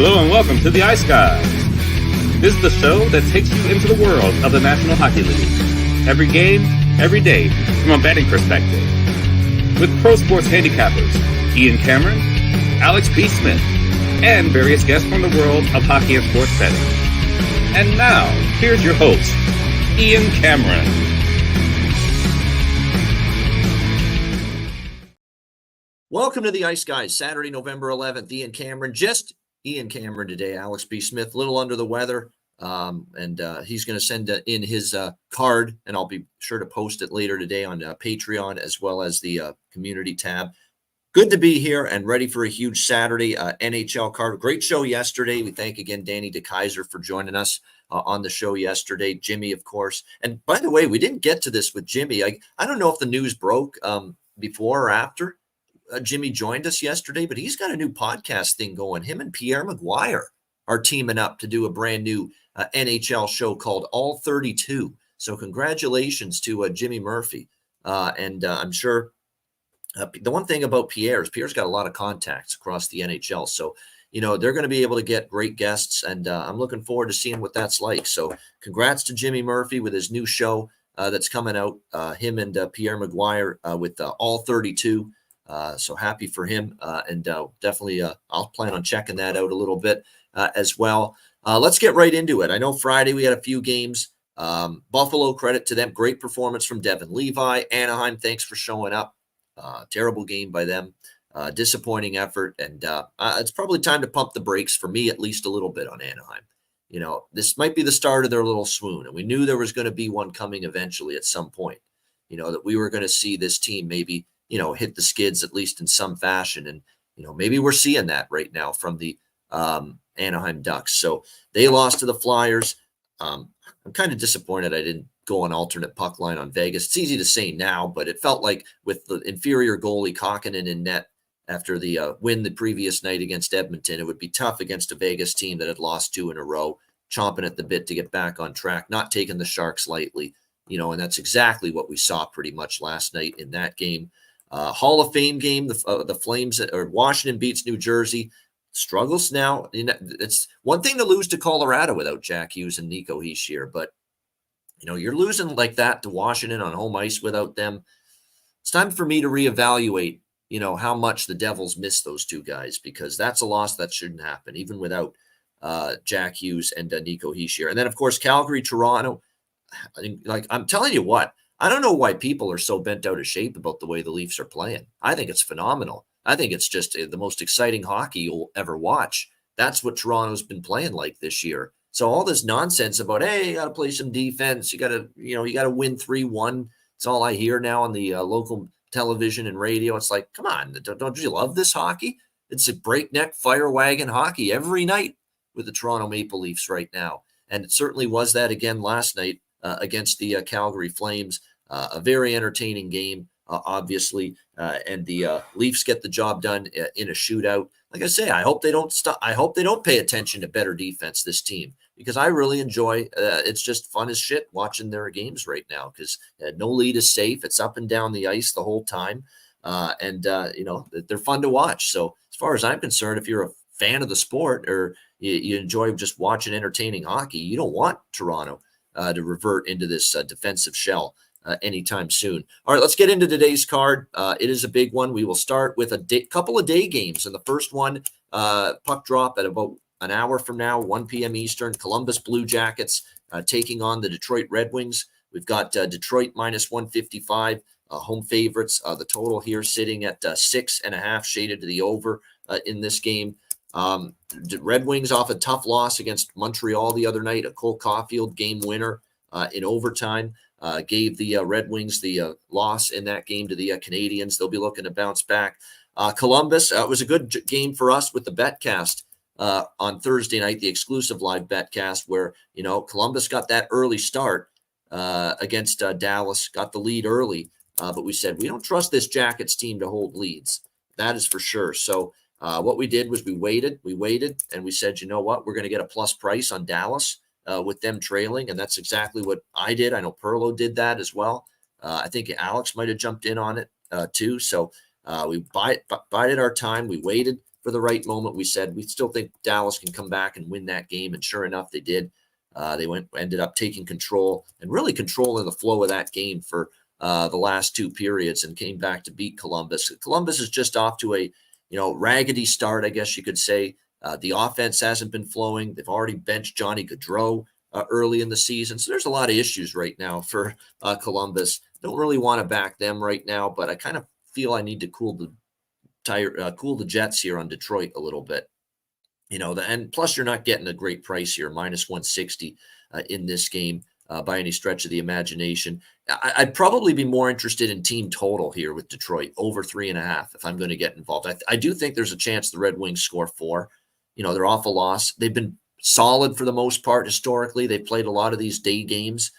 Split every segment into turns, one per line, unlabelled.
Hello and welcome to the Ice Guys. This is the show that takes you into the world of the National Hockey League. Every game, every day, from a betting perspective. With pro sports handicappers, Ian Cameron, Alex B. Smith, and various guests from the world of hockey and sports betting. And now, here's your host, Ian Cameron.
Welcome to the Ice Guys, Saturday, November 11th. Ian Cameron, just Ian Cameron today. Alex B. Smith, a little under the weather, and he's going to send in his card, and I'll be sure to post it later today on Patreon as well as the community tab. Good to be here and ready for a huge Saturday NHL card. Great show yesterday. We thank again Danny DeKaiser for joining us on the show yesterday. Jimmy, of course. And by the way, we didn't get to this with Jimmy. I don't know if the news broke before or after Jimmy joined us yesterday, but he's got a new podcast thing going. Him and Pierre McGuire are teaming up to do a brand new NHL show called All 32. So congratulations to Jimmy Murphy. And I'm sure the one thing about Pierre is Pierre's got a lot of contacts across the NHL. So, you know, they're going to be able to get great guests, and I'm looking forward to seeing what that's like. So congrats to Jimmy Murphy with his new show that's coming out, him and Pierre McGuire with All 32. So happy for him, and definitely I'll plan on checking that out a little bit as well. Let's get right into it. I know Friday we had a few games. Buffalo, credit to them. Great performance from Devin Levi. Anaheim, thanks for showing up. Terrible game by them. Disappointing effort, and it's probably time to pump the brakes for me, at least a little bit, on Anaheim. You know, this might be the start of their little swoon, and we knew there was going to be one coming eventually at some point. You know, that we were going to see this team maybe, you know, hit the skids at least in some fashion. And, you know, maybe we're seeing that right now from the Anaheim Ducks. So they lost to the Flyers. I'm kind of disappointed I didn't go on alternate puck line on Vegas. It's easy to say now, but it felt like with the inferior goalie Kokkonen in net after the win the previous night against Edmonton, it would be tough against a Vegas team that had lost 2 in a row, chomping at the bit to get back on track, not taking the Sharks lightly, you know, and that's exactly what we saw pretty much last night in that game. Hall of Fame game, the Flames or Washington beats New Jersey. Struggles now. It's one thing to lose to Colorado without Jack Hughes and Nico Hischier, but you know, you're losing like that to Washington on home ice without them. It's time for me to reevaluate, you know, how much the Devils miss those two guys, because that's a loss that shouldn't happen, even without Jack Hughes and Nico Hischier. And then, of course, Calgary, Toronto. Like, I'm telling you what, I don't know why people are so bent out of shape about the way the Leafs are playing. I think it's phenomenal. I think it's just the most exciting hockey you'll ever watch. That's what Toronto's been playing like this year. So all this nonsense about, hey, you got to play some defense. You got to win 3-1. It's all I hear now on the local television and radio. It's like, come on, don't you love this hockey? It's a breakneck fire wagon hockey every night with the Toronto Maple Leafs right now. And it certainly was that again last night against the Calgary Flames. A very entertaining game, obviously, and the Leafs get the job done in a shootout. Like I say, I hope they don't stop. I hope they don't pay attention to better defense, this team, because I really enjoy. It's just fun as shit watching their games right now, because no lead is safe. It's up and down the ice the whole time, and you know, they're fun to watch. So as far as I'm concerned, if you're a fan of the sport or you enjoy just watching entertaining hockey, you don't want Toronto to revert into this defensive shell anytime soon. All right, let's get into today's card. It is a big one. We will start with a couple of day games. And the first one, puck drop at about an hour from now, 1 p.m. Eastern. Columbus Blue Jackets taking on the Detroit Red Wings. We've got Detroit minus 155, home favorites. The total here sitting at 6.5, shaded to the over in this game. The Red Wings off a tough loss against Montreal the other night, a Cole Caulfield game winner in overtime. Gave the Red Wings the loss in that game to the Canadiens. They'll be looking to bounce back. Columbus, it was a good game for us with the betcast on Thursday night, the exclusive live betcast, where, you know, Columbus got that early start against Dallas, got the lead early, but we said we don't trust this Jackets team to hold leads. That is for sure. So what we did was we waited, and we said, you know what, we're going to get a plus price on Dallas with them trailing, and that's exactly what I did. I know Perlo did that as well. I think Alex might have jumped in on it too. So we bided our time. We waited for for the right moment. We said we still think Dallas can come back and win that game, and sure enough, they did. They ended up taking control and really controlling the flow of that game for the last two periods and came back to beat Columbus. Columbus is just off to a raggedy start, I guess you could say. The offense hasn't been flowing. They've already benched Johnny Gaudreau early in the season. So there's a lot of issues right now for Columbus. Don't really want to back them right now, but I kind of feel I need to cool the Jets here on Detroit a little bit. And plus you're not getting a great price here, minus 160 in this game by any stretch of the imagination. I'd probably be more interested in team total here with Detroit over 3.5 if I'm going to get involved. I do think there's a chance the Red Wings score 4. They're off a loss. They've been solid for the most part historically. They've played a lot of these day games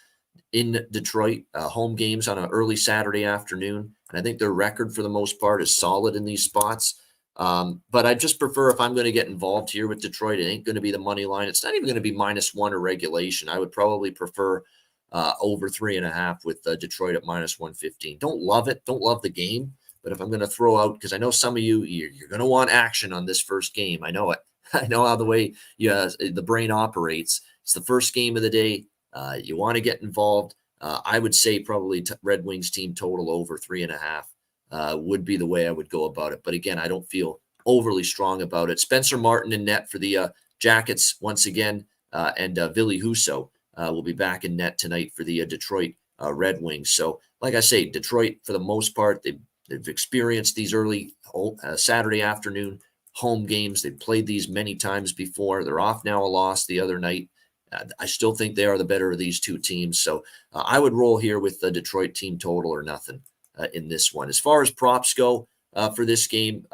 in Detroit, home games on an early Saturday afternoon. And I think their record for the most part is solid in these spots. But I just prefer, if I'm going to get involved here with Detroit, it ain't going to be the money line. It's not even going to be -1 or regulation. I would probably prefer over 3.5 with Detroit at minus 115. Don't love it. Don't love the game. But if I'm going to throw out, because I know some of you're going to want action on this first game. I know it. I know how the way the brain operates. It's the first game of the day. You want to get involved. I would say probably Red Wings team total over 3.5 would be the way I would go about it. But again, I don't feel overly strong about it. Spencer Martin in net for the Jackets once again, and Ville Husso will be back in net tonight for the Detroit Red Wings. So, like I say, Detroit, for the most part, they've experienced these early Saturday afternoon home games. They've played these many times before. They're off now a loss the other night. I still think they are the better of these two teams. So I would roll here with the Detroit team total or nothing in this one. As far as props go for this game,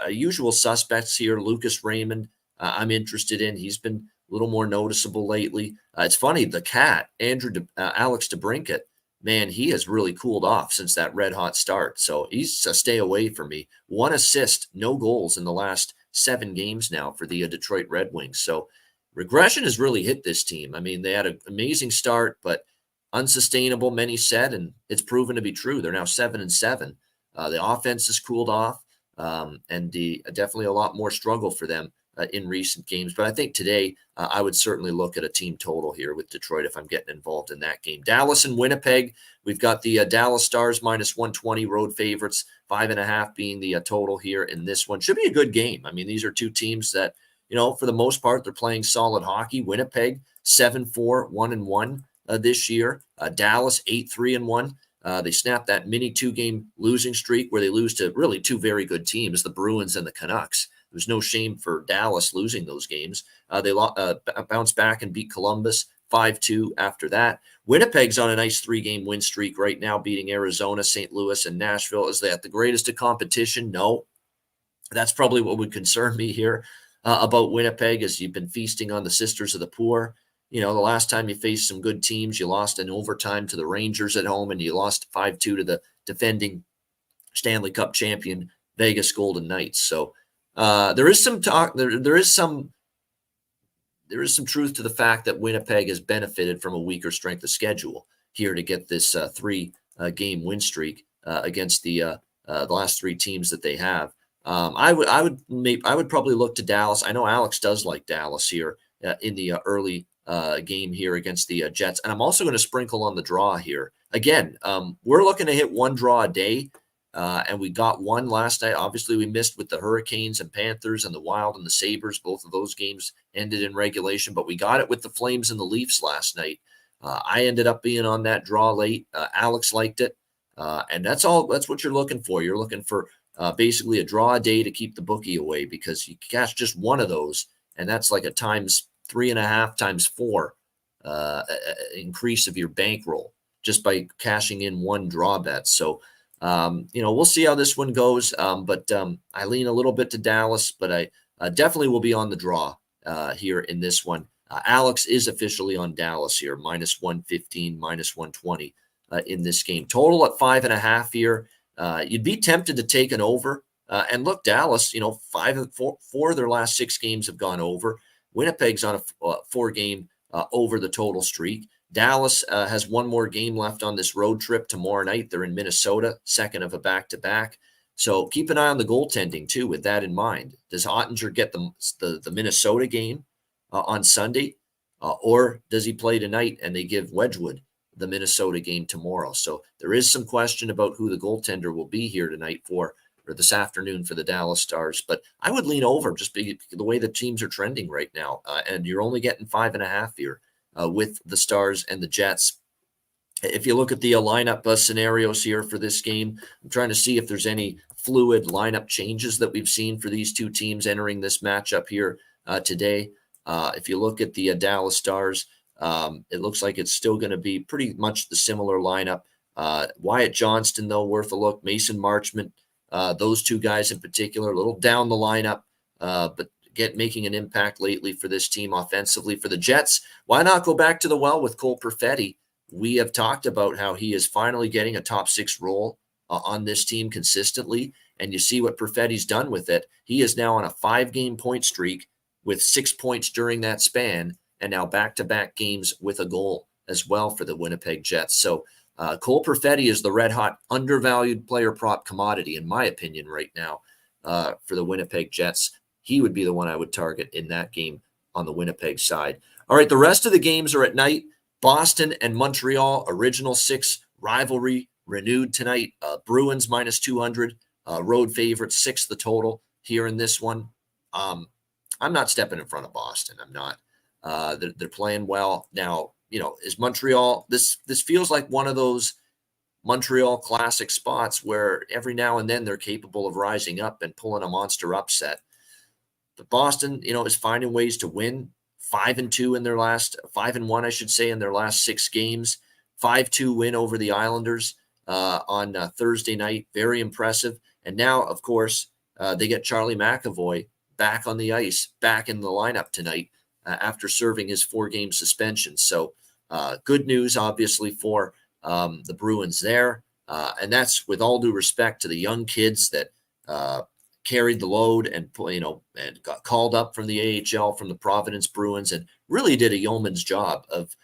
usual suspects here. Lucas Raymond, I'm interested in. He's been a little more noticeable lately. It's funny, the cat, Alex DeBrincat, man, he has really cooled off since that red-hot start. So he's a stay away for me. 1 assist, no goals in the last 7 games now for the Detroit Red Wings. So regression has really hit this team. I mean, they had an amazing start, but unsustainable, many said, and it's proven to be true. They're now 7-7. The offense has cooled off, and definitely a lot more struggle for them in recent games. But I think today I would certainly look at a team total here with Detroit if I'm getting involved in that game. Dallas and Winnipeg, we've got the Dallas Stars minus 120 road favorites, 5.5 being the total here in this one. Should be a good game. I mean, these are two teams that, for the most part, they're playing solid hockey. Winnipeg, 7-4, 1-1 this year. Dallas, 8-3-1. They snapped that mini 2-game losing streak where they lose to really two very good teams, the Bruins and the Canucks. There's no shame for Dallas losing those games. They bounced back and beat Columbus 5-2 after that. Winnipeg's on a nice 3-game win streak right now, beating Arizona, St. Louis, and Nashville. Is that the greatest of competition? No. That's probably what would concern me here about Winnipeg, is you've been feasting on the Sisters of the Poor. The last time you faced some good teams, you lost in overtime to the Rangers at home, and you lost 5-2 to the defending Stanley Cup champion Vegas Golden Knights. So there is some talk. There is some truth to the fact that Winnipeg has benefited from a weaker strength of schedule here to get this 3-game win streak against the last 3 teams that they have. I would probably look to Dallas. I know Alex does like Dallas here in the early game here against the Jets, and I'm also going to sprinkle on the draw here. Again, we're looking to hit 1 draw a day. And we got 1 last night. Obviously, we missed with the Hurricanes and Panthers and the Wild and the Sabres. Both of those games ended in regulation, but we got it with the Flames and the Leafs last night. I ended up being on that draw late. Alex liked it. And that's all. That's what you're looking for. You're looking for basically a draw a day to keep the bookie away, because you catch just one of those, and that's like a times 3.5 times 4 increase of your bankroll just by cashing in 1 draw bet. So, we'll see how this one goes. But I lean a little bit to Dallas, but I definitely will be on the draw here in this one. Alex is officially on Dallas here, minus 115, minus 120 in this game. Total at 5.5 here. You'd be tempted to take an over. And look, Dallas, 4 of their last 6 games have gone over. Winnipeg's on a 4-game over the total streak. Dallas has 1 more game left on this road trip tomorrow night. They're in Minnesota, second of a back-to-back. So keep an eye on the goaltending too, with that in mind. Does Ottinger get the Minnesota game on Sunday, or does he play tonight and they give Wedgwood the Minnesota game tomorrow? So there is some question about who the goaltender will be here tonight or this afternoon for the Dallas Stars. But I would lean over just the way the teams are trending right now, and you're only getting 5.5 here with the Stars and the Jets. If you look at the lineup scenarios here for this game, I'm trying to see if there's any fluid lineup changes that we've seen for these two teams entering this matchup here today. If you look at the Dallas Stars, it looks like it's still going to be pretty much the similar lineup. Wyatt Johnston, though, worth a look. Mason Marchment, those two guys in particular, a little down the lineup, but making an impact lately for this team offensively. For the Jets, why not go back to the well with Cole Perfetti? We have talked about how he is finally getting a top 6 role on this team consistently, and you see what Perfetti's done with it. He is now on a 5-game point streak with 6 points during that span, and now back-to-back games with a goal as well for the Winnipeg Jets. So Cole Perfetti is the red-hot, undervalued player prop commodity, in my opinion, right now for the Winnipeg Jets. He would be the one I would target in that game on the Winnipeg side. All right, the rest of the games are at night. Boston and Montreal, original 6 rivalry renewed tonight. Bruins minus 200, road favorite, 6 the total here in this one. I'm not stepping in front of Boston. I'm not. They're playing well. Now, is Montreal, this feels like one of those Montreal classic spots where every now and then they're capable of rising up and pulling a monster upset. But Boston, is finding ways to win. 5-2 in their last 5-1, I should say, in their last 6 games. 5-2 win over the Islanders on Thursday night. Very impressive. And now, of course, they get Charlie McAvoy back on the ice, back in the lineup tonight after serving his 4-game suspension. So good news, obviously, for the Bruins there. And that's with all due respect to the young kids that carried the load and got called up from the AHL from the Providence Bruins and really did a yeoman's job of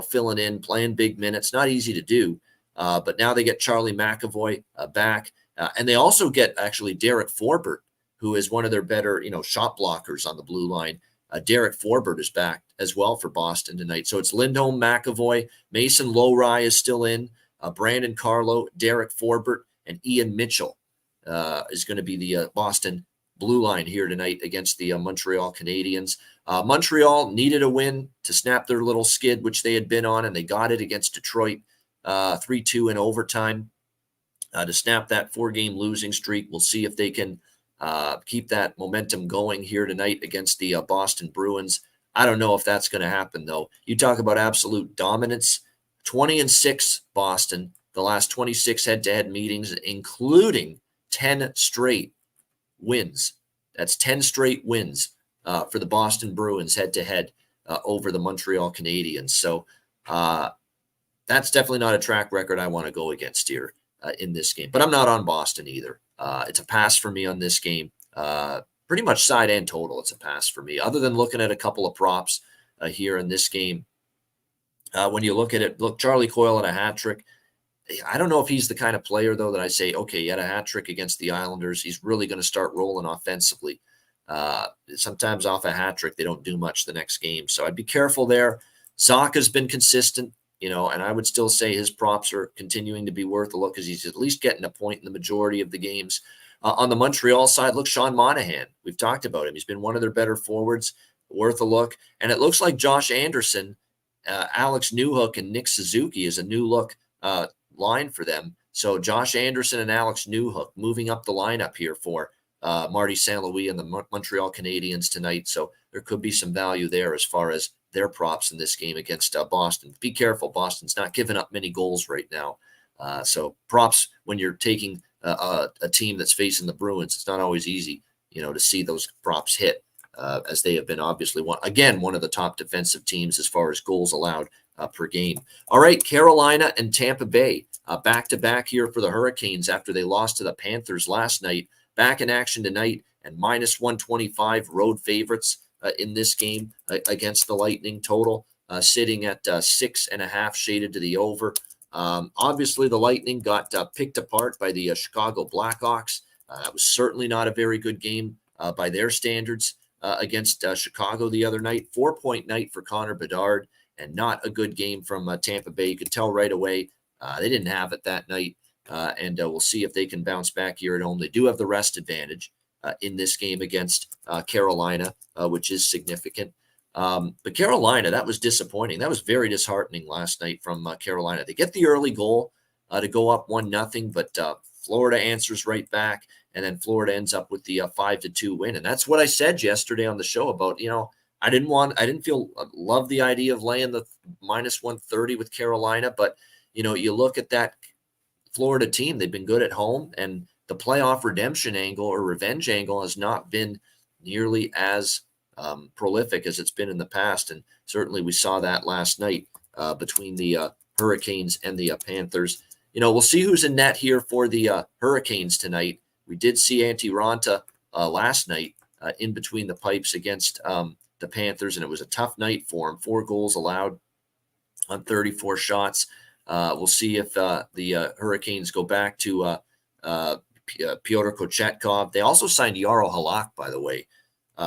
filling in, playing big minutes. Not easy to do, but now they get Charlie McAvoy back, and they also get actually Derek Forbort, who is one of their better shot blockers on the blue line. Derek Forbort is back as well for Boston tonight. So it's Lindholm, McAvoy, Mason Lowry is still in, Brandon Carlo, Derek Forbort, and Ian Mitchell is going to be the Boston blue line here tonight against the Montreal Canadiens. Montreal needed a win to snap their little skid, which they had been on, and they got it against Detroit 3-2 in overtime to snap that 4-game losing streak. We'll see if they can keep that momentum going here tonight against the Boston Bruins. I don't know if that's going to happen, though. You talk about absolute dominance. 20-6 Boston, the last 26 head-to-head meetings, including 10 straight wins. That's 10 straight wins for the Boston Bruins head-to-head over the Montreal Canadiens. So that's definitely not a track record I want to go against here in this game. But I'm not on Boston either. It's a pass for me on this game. Pretty much side and total, it's a pass for me. Other than looking at a couple of props here in this game. When you look at it, Charlie Coyle at a hat trick. I don't know if he's the kind of player, though, that I say, okay, he had a hat trick against the Islanders. He's really going to start rolling offensively. Sometimes off a hat trick, they don't do much the next game. So I'd be careful there. Zaka's been consistent, and I would still say his props are continuing to be worth a look because he's at least getting a point in the majority of the games. On the Montreal side, look, Sean Monahan. We've talked about him. He's been one of their better forwards, worth a look. And it looks like Josh Anderson, Alex Newhook, and Nick Suzuki is a new look line for them. So Josh Anderson and Alex Newhook moving up the lineup here for Marty St. Louis and the Montreal Canadiens tonight. So there could be some value there as far as their props in this game against Boston. Be careful. Boston's not giving up many goals right now. So props when you're taking a team that's facing the Bruins, it's not always easy, to see those props hit as they have been obviously one of the top defensive teams as far as goals allowed per game. All right, Carolina and Tampa Bay back-to-back here for the Hurricanes after they lost to the Panthers last night. Back in action tonight and minus 125 road favorites in this game against the Lightning. Total sitting at 6.5 shaded to the over. Obviously, the Lightning got picked apart by the Chicago Blackhawks That was certainly not a very good game by their standards against Chicago the other night. 4-point night for Connor Bedard, and not a good game from Tampa Bay. You could tell right away they didn't have it that night, and we'll see if they can bounce back here at home. They do have the rest advantage in this game against Carolina, which is significant. But Carolina, that was disappointing. That was very disheartening last night from Carolina. They get the early goal to go up 1-0, but Florida answers right back, and then Florida ends up with the 5-2 win. And that's what I said yesterday on the show about, I didn't love the idea of laying the minus 130 with Carolina, but you look at that Florida team, they've been good at home, and the playoff redemption angle or revenge angle has not been nearly as prolific as it's been in the past. And certainly we saw that last night between the Hurricanes and the Panthers. We'll see who's in net here for the Hurricanes tonight. We did see Antti Raanta last night in between the pipes against the Panthers, and it was a tough night for him. 4 goals allowed on 34 shots. We'll see if the Hurricanes go back to Pyotr Kochetkov. They also signed Jaro Halak, by the way,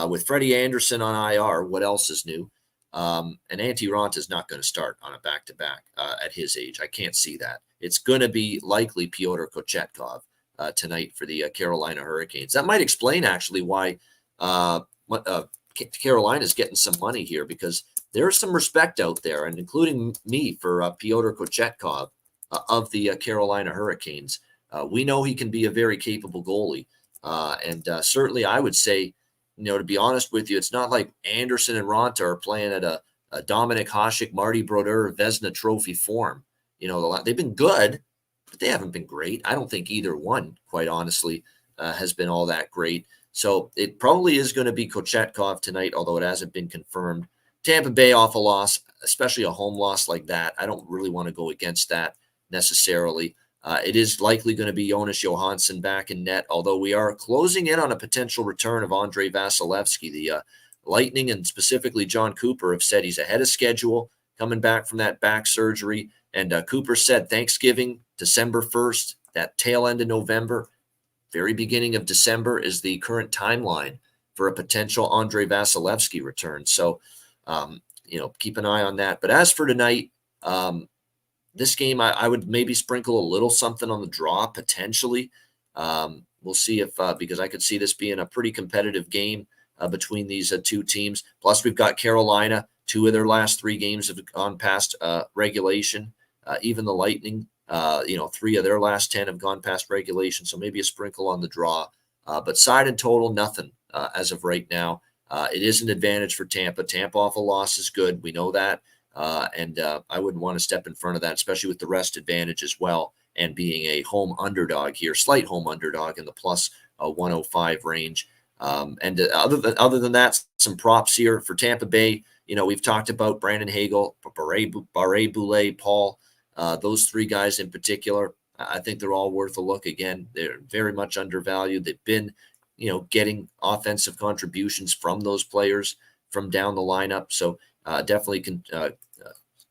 with Freddie Anderson on IR. What else is new? And Antti Raanta is not going to start on a back-to-back at his age. I can't see that. It's going to be likely Pyotr Kochetkov tonight for the Carolina Hurricanes. That might explain actually why Carolina is getting some money here, because there's some respect out there, and including me, for Pyotr Kochetkov of the Carolina Hurricanes. We know he can be a very capable goalie, and certainly I would say, to be honest with you, it's not like Anderson and Raanta are playing at a Dominic Hasek, Marty Brodeur, Vezina Trophy form. They've been good, but they haven't been great. I don't think either one, quite honestly, has been all that great. So it probably is going to be Kochetkov tonight, although it hasn't been confirmed. Tampa Bay off a loss, especially a home loss like that. I don't really want to go against that necessarily. It is likely going to be Jonas Johansson back in net, although we are closing in on a potential return of Andrei Vasilevsky. The Lightning, and specifically John Cooper, have said he's ahead of schedule, coming back from that back surgery. And Cooper said Thanksgiving, December 1st, that tail end of November, very beginning of December is the current timeline for a potential Andrei Vasilevsky return. So, keep an eye on that. But as for tonight, this game, I would maybe sprinkle a little something on the draw, potentially. We'll see if, because I could see this being a pretty competitive game between these two teams. Plus, we've got Carolina. 2 of their last 3 games have gone past regulation. Even the Lightning, 3 of their last 10 have gone past regulation. So maybe a sprinkle on the draw. But side and total, nothing as of right now. It is an advantage for Tampa. Tampa off a loss is good. We know that. And I wouldn't want to step in front of that, especially with the rest advantage as well, and being a home underdog here, slight home underdog in the plus 105 range. And other than that, some props here for Tampa Bay. We've talked about Brandon Hagel, Barré-Boulet, Paul, those 3 guys in particular. I think they're all worth a look. Again, they're very much undervalued. They've been, getting offensive contributions from those players from down the lineup. So definitely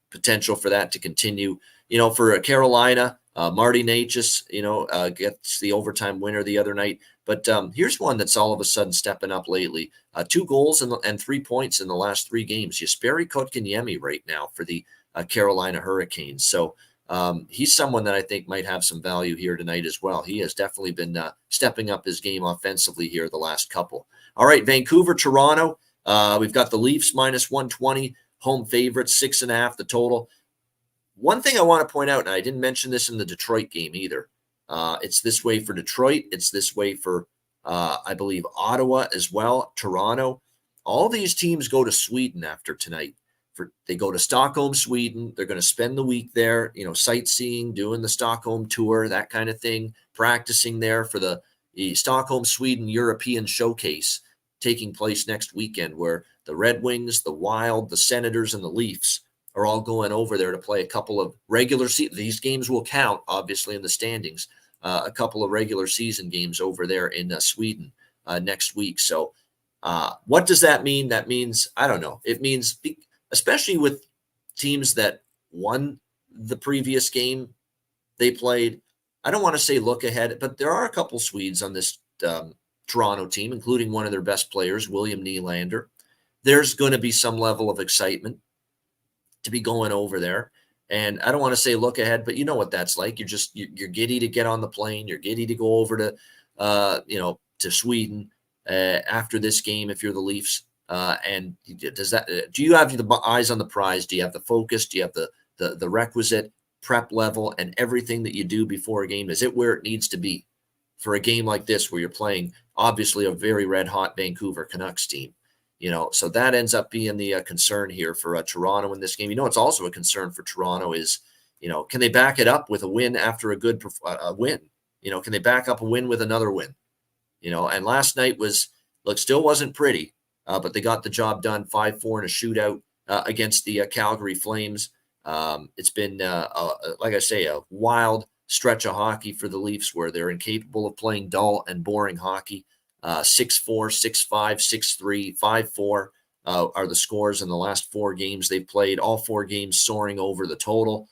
potential for that to continue. For Carolina, Marty Necas, gets the overtime winner the other night. But here's one that's all of a sudden stepping up lately. 2 goals and 3 points in the last 3 games. Jesperi Kotkaniemi right now for the Carolina Hurricanes. So he's someone that I think might have some value here tonight as well. He has definitely been stepping up his game offensively here the last couple. All right, Vancouver, Toronto. We've got the Leafs minus 120, home favorites, 6.5 the total. One thing I want to point out, and I didn't mention this in the Detroit game either. It's this way for Detroit. It's this way for, I believe, Ottawa as well, Toronto. All these teams go to Sweden after tonight. They go to Stockholm, Sweden. They're going to spend the week there, sightseeing, doing the Stockholm tour, that kind of thing, practicing there for the Stockholm, Sweden European Showcase taking place next weekend, where the Red Wings, the Wild, the Senators, and the Leafs are all going over there to play a couple of regular season. These games will count, obviously, in the standings. A couple of regular season games over there in Sweden next week. So what does that mean? That means, I don't know. It means, especially with teams that won the previous game they played, I don't want to say look ahead, but there are a couple Swedes on this Toronto team, including one of their best players, William Nylander. There's going to be some level of excitement to be going over there. And I don't want to say look ahead, but you know what that's like. You're giddy to get on the plane. You're giddy to go over to Sweden after this game if you're the Leafs. And do you have the eyes on the prize? Do you have the focus? Do you have the requisite prep level and everything that you do before a game? Is it where it needs to be for a game like this where you're playing obviously a very red hot Vancouver Canucks team? So that ends up being the concern here for Toronto in this game. It's also a concern for Toronto is, can they back it up with a win after a good win? Can they back up a win with another win? And last night still wasn't pretty, but they got the job done 5-4 in a shootout against the Calgary Flames. It's been, like I say, a wild stretch of hockey for the Leafs where they're incapable of playing dull and boring hockey. 6-4, 6-5, 6-3, 5-4 are the scores in the last 4 games they've played. All 4 games soaring over the total.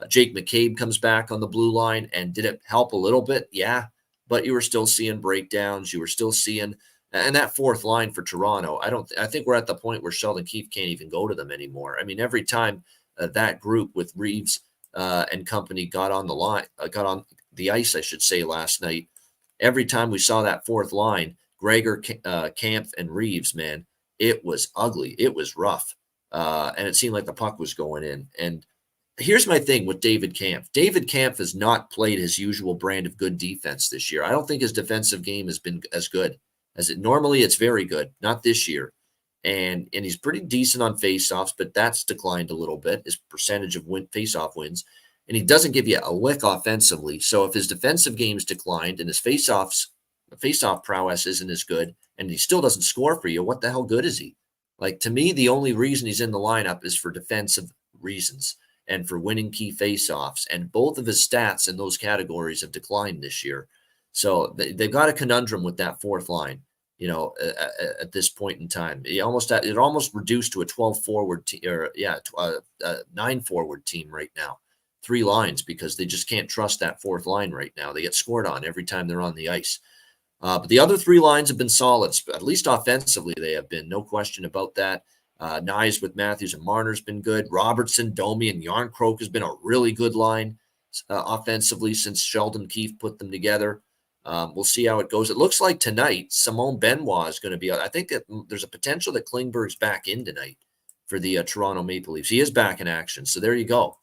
Jake McCabe comes back on the blue line, and did it help a little bit? Yeah, but you were still seeing breakdowns. You were still seeing, and that fourth line for Toronto. I think we're at the point where Sheldon Keefe can't even go to them anymore. I mean, every time that group with Reeves and company got on the ice, I should say, last night. Every time we saw that fourth line, Gregor, Kampf, and Reeves, man, it was ugly. It was rough. And it seemed like the puck was going in. And here's my thing with David Kampf. David Kampf has not played his usual brand of good defense this year. I don't think his defensive game has been as good as it normally. It's very good, not this year. And he's pretty decent on faceoffs, but that's declined a little bit, his percentage of faceoff wins. And he doesn't give you a lick offensively. So if his defensive game's declined and his faceoff prowess isn't as good, and he still doesn't score for you, what the hell good is he? Like, to me, the only reason he's in the lineup is for defensive reasons and for winning key faceoffs. And both of his stats in those categories have declined this year. So they've got a conundrum with that fourth line. At this point in time, it almost reduced to a 12 forward a 9 forward team right now. 3 lines, because they just can't trust that fourth line right now. They get scored on every time they're on the ice. But the other 3 lines have been solid, at least offensively. They have been, no question about that. Nyes with Matthews and Marner's been good. Robertson, Domi, and Yarncroke has been a really good line offensively since Sheldon Keefe put them together. We'll see how it goes. It looks like tonight Simone Benoit is going to be out. I think that there's a potential that Klingberg's back in tonight for the Toronto Maple Leafs. He is back in action, so there you go.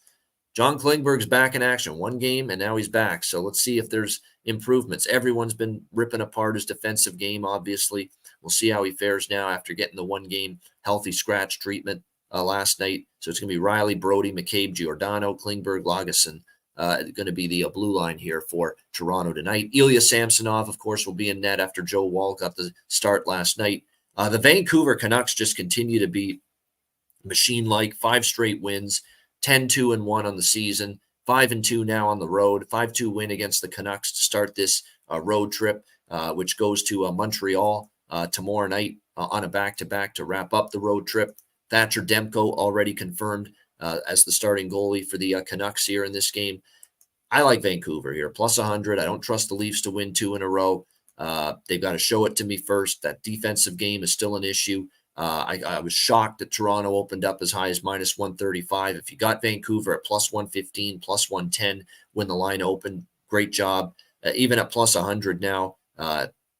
John Klingberg's back in action. 1 game, and now he's back. So let's see if there's improvements. Everyone's been ripping apart his defensive game, obviously. We'll see how he fares now after getting the 1-game healthy scratch treatment last night. So it's going to be Riley, Brody, McCabe, Giordano, Klingberg, Lagesson. Going to be the blue line here for Toronto tonight. Ilya Samsonov, of course, will be in net after Joe Woll got the start last night. The Vancouver Canucks just continue to be machine-like. 5 straight wins. 10-2-1 on the season, 5-2 now on the road, 5-2 win against the Canucks to start this road trip, which goes to Montreal tomorrow night on a back-to-back to wrap up the road trip. Thatcher Demko already confirmed as the starting goalie for the Canucks here in this game. I like Vancouver here, plus 100. I don't trust the Leafs to win 2 in a row. They've got to show it to me first. That defensive game is still an issue. I was shocked that Toronto opened up as high as minus 135. If you got Vancouver at plus 115, plus 110 when the line opened, great job. Even at plus 100 now,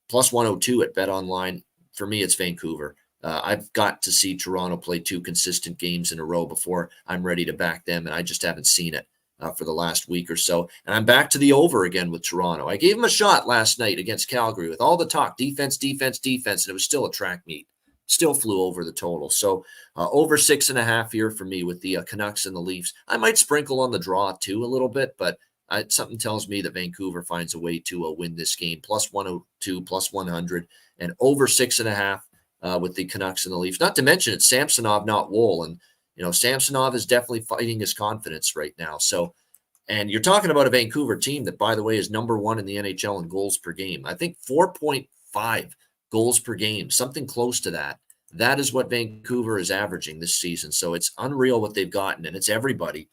plus 102 at Bet Online. For me, it's Vancouver. I've got to see Toronto play 2 consistent games in a row before I'm ready to back them, and I just haven't seen it for the last week or so. And I'm back to the over again with Toronto. I gave them a shot last night against Calgary with all the talk, defense, and it was still a track meet. Still flew over the total. So over 6.5 here for me with the Canucks and the Leafs. I might sprinkle on the draw too a little bit, but something tells me that Vancouver finds a way to win this game. Plus 102, plus 100, and over 6.5 with the Canucks and the Leafs. Not to mention it's Samsonov, not Woll. And, Samsonov is definitely fighting his confidence right now. So, and you're talking about a Vancouver team that, by the way, is number 1 in the NHL in goals per game. I think 4.5 goals per game, something close to that. That is what Vancouver is averaging this season. So it's unreal what they've gotten, and it's everybody.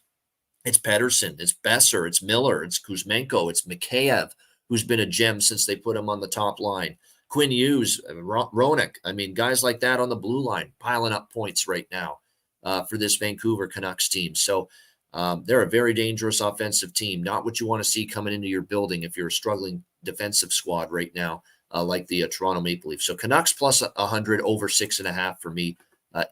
It's Pettersson, it's Besser, it's Miller, it's Kuzmenko, it's Mikheyev, who's been a gem since they put him on the top line. Quinn Hughes, Roenick. I mean, guys like that on the blue line piling up points right now for this Vancouver Canucks team. So they're a very dangerous offensive team. Not what you want to see coming into your building if you're a struggling defensive squad right now, like the Toronto Maple Leafs. So Canucks plus 100 over 6.5 for me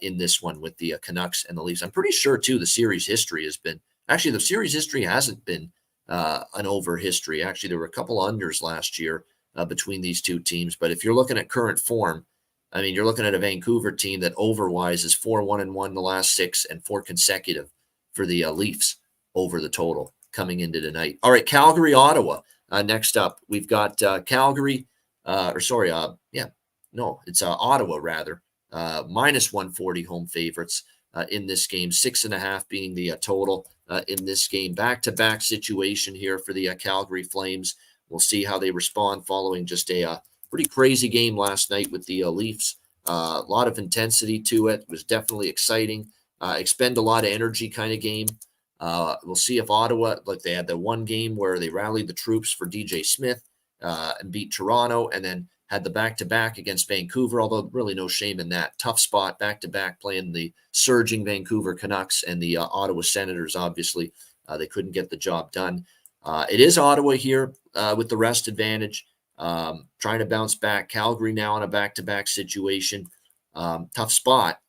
in this one with the Canucks and the Leafs. I'm pretty sure, too, the series history has been – actually, the series history hasn't been an over history. Actually, there were a couple unders last year between these two teams. But if you're looking at current form, I mean, you're looking at a Vancouver team that over-wise is 4-1-1 the last 6 and 4 consecutive for the Leafs over the total coming into tonight. All right, Calgary, Ottawa. Next up, we've got Calgary, it's Ottawa rather, minus 140 home favorites in this game, 6.5 being the total in this game. Back-to-back situation here for the Calgary Flames. We'll see how they respond following just a pretty crazy game last night with the Leafs. A lot of intensity to it. It was definitely exciting. Expend a lot of energy kind of game. We'll see if Ottawa, like they had the one game where they rallied the troops for DJ Smith and beat Toronto, and then had the back-to-back against Vancouver, although really no shame in that. Tough spot, back-to-back, playing the surging Vancouver Canucks and the Ottawa Senators, obviously. They couldn't get the job done. It is Ottawa here with the rest advantage, trying to bounce back. Calgary now in a back-to-back situation. Tough spot.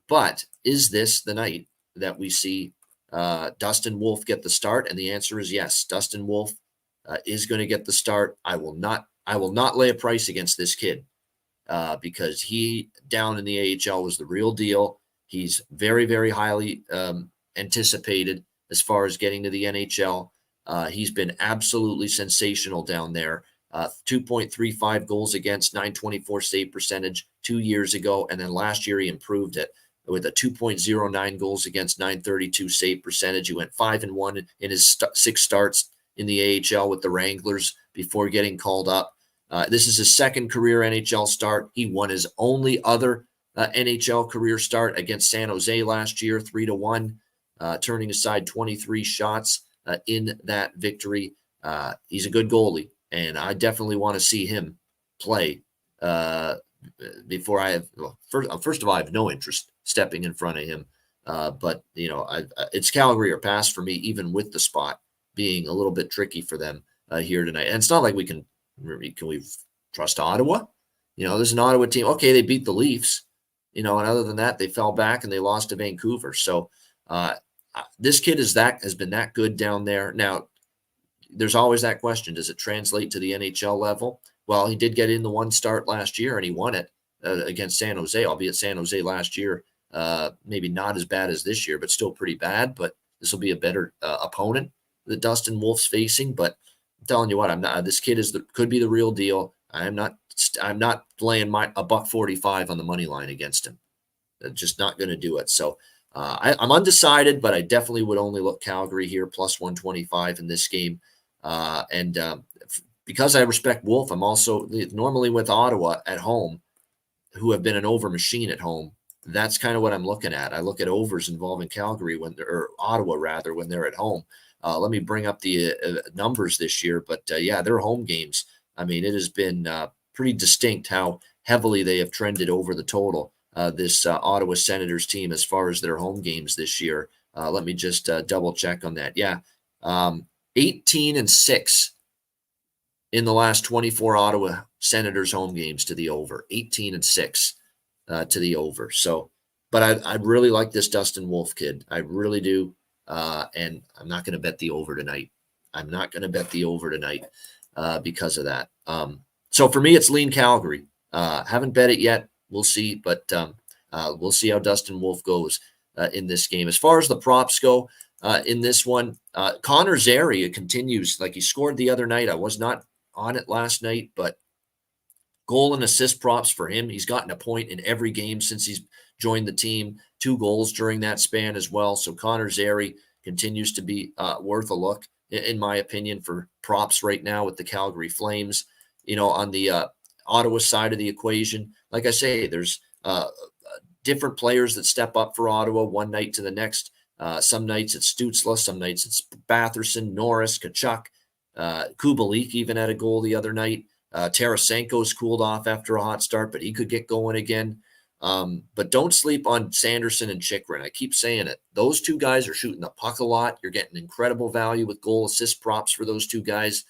But is this the night that we see Dustin Wolf get the start? And the answer is yes. Dustin Wolf is going to get the start. I will not lay a price against this kid because he down in the AHL was the real deal. He's very, very highly anticipated as far as getting to the NHL. He's been absolutely sensational down there. 2.35 goals against, 924 save percentage 2 years ago. And then last year he improved it with a 2.09 goals against, 932 save percentage. He went 5-1 in his 6 starts in the AHL with the Wranglers before getting called up. This is his second career NHL start. He won his only other NHL career start against San Jose last year, 3-1, turning aside 23 shots in that victory. He's a good goalie, and I definitely want to see him play before I have. Well, first of all, I have no interest stepping in front of him. But it's Calgary or pass for me, even with the spot being a little bit tricky for them here tonight. And it's not like can we trust Ottawa? There's an Ottawa team. Okay, they beat the Leafs, and other than that, they fell back and they lost to Vancouver. So this kid has been that good down there. Now, there's always that question: does it translate to the NHL level? Well, he did get in the one start last year and he won it against San Jose, albeit San Jose last year maybe not as bad as this year, but still pretty bad. But this will be a better opponent that Dustin Wolf's facing. But I'm telling you what, this kid could be the real deal. I'm not laying a $1.45 on the money line against him. Just not going to do it. So I'm undecided, but I definitely would only look Calgary here plus 125 in this game. Because I respect Wolf, I'm also normally with Ottawa at home, who have been an over machine at home. That's kind of what I'm looking at. I look at overs involving Calgary or Ottawa rather when they're at home. Let me bring up the numbers this year, but their home games. I mean, it has been pretty distinct how heavily they have trended over the total. This Ottawa Senators team as far as their home games this year. Let me just double check on that. 18-6 in the last 24 Ottawa Senators home games to the over. 18-6 to the over. So, but I really like this Dustin Wolf kid. I really do. And I'm not going to bet the over tonight. Because of that. So for me, it's lean Calgary. Haven't bet it yet. We'll see, but we'll see how Dustin Wolf goes in this game. As far as the props go in this one, Connor Zary continues like he scored the other night. I was not on it last night, but goal and assist props for him. He's gotten a point in every game since he's joined the team, 2 goals during that span as well. So Connor Zary continues to be worth a look, in my opinion, for props right now with the Calgary Flames. On the Ottawa side of the equation, like I say, there's different players that step up for Ottawa one night to the next. Some nights it's Stützle, some nights it's Batherson, Norris, Kachuk. Kubalik even had a goal the other night. Tarasenko's cooled off after a hot start, but he could get going again. But don't sleep on Sanderson and Chychrun. I keep saying it. Those two guys are shooting the puck a lot. You're getting incredible value with goal assist props for those two guys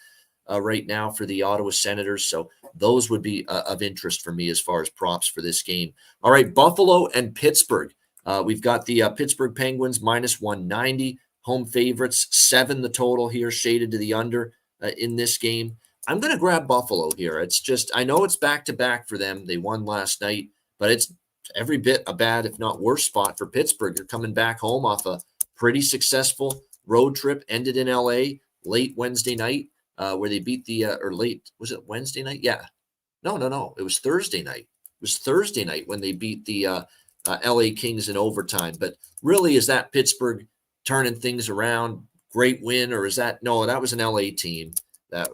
right now for the Ottawa Senators. So those would be of interest for me as far as props for this game. All right, Buffalo and Pittsburgh. We've got the Pittsburgh Penguins minus 190. Home favorites, 7 the total here, shaded to the under in this game. I'm going to grab Buffalo here. It's just, I know it's back-to-back for them. They won last night, but it's every bit a bad, if not worse, spot for Pittsburgh. They're coming back home off a pretty successful road trip, ended in L.A. late Wednesday night, where they beat or late, was it Wednesday night? Yeah. No. It was Thursday night. It was Thursday night when they beat the L.A. Kings in overtime. But really, is that Pittsburgh turning things around? Great win, or is that, no, that was an L.A. team that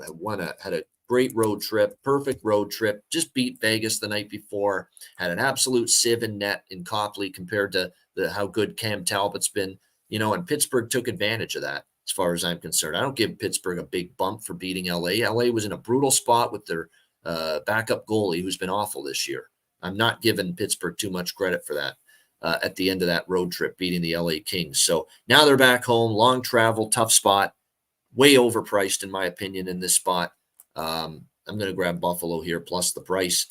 had a great road trip, perfect road trip, just beat Vegas the night before, had an absolute sieve in net in Copley compared to how good Cam Talbot's been, and Pittsburgh took advantage of that as far as I'm concerned. I don't give Pittsburgh a big bump for beating LA. LA was in a brutal spot with their backup goalie who's been awful this year. I'm not giving Pittsburgh too much credit for that at the end of that road trip, beating the LA Kings. So now they're back home, long travel, tough spot, way overpriced in my opinion in this spot. I'm going to grab Buffalo here plus the price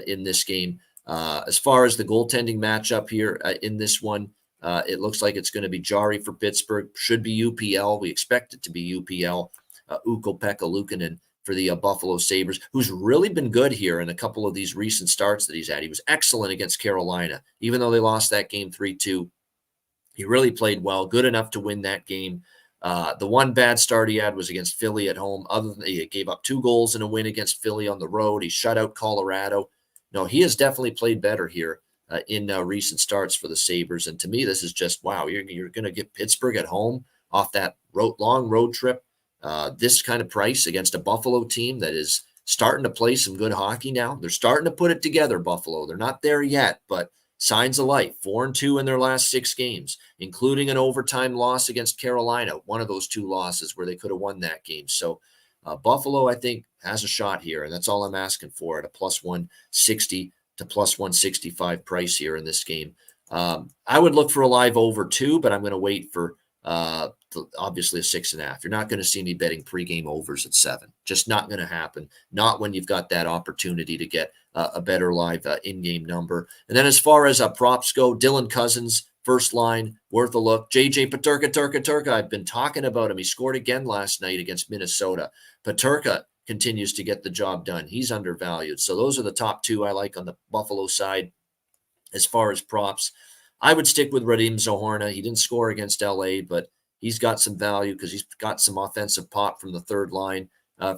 in this game. As far as the goaltending matchup here in this one, it looks like it's going to be Jari for Pittsburgh. Should be UPL. We expect it to be UPL. Ukko-Pekka Luukkonen for the Buffalo Sabres, who's really been good here in a couple of these recent starts that he's had. He was excellent against Carolina. Even though they lost that game 3-2, he really played well, good enough to win that game. The one bad start he had was against Philly at home. Other than he gave up 2 goals in a win against Philly on the road. He shut out Colorado. No, he has definitely played better here in recent starts for the Sabres. And to me, this is just, wow, you're going to get Pittsburgh at home off that long road trip. This kind of price against a Buffalo team that is starting to play some good hockey now. They're starting to put it together, Buffalo. They're not there yet, but signs of life. 4-2 in their last 6 games, including an overtime loss against Carolina, one of those 2 losses where they could have won that game. So Buffalo, I think, has a shot here, and that's all I'm asking for at a plus 160 to plus 165 price here in this game. I would look for a live over 2, but I'm going to wait for obviously a 6.5. You're not going to see me betting pregame overs at 7. Just not going to happen. Not when you've got that opportunity to get a better live in-game number. And then as far as props go, Dylan Cousins, first line, worth a look. JJ Peterka, I've been talking about him. He scored again last night against Minnesota. Peterka continues to get the job done. He's undervalued. So those are the top 2 I like on the Buffalo side. As far as props, I would stick with Radim Zohorna. He didn't score against LA, but he's got some value because he's got some offensive pop from the third line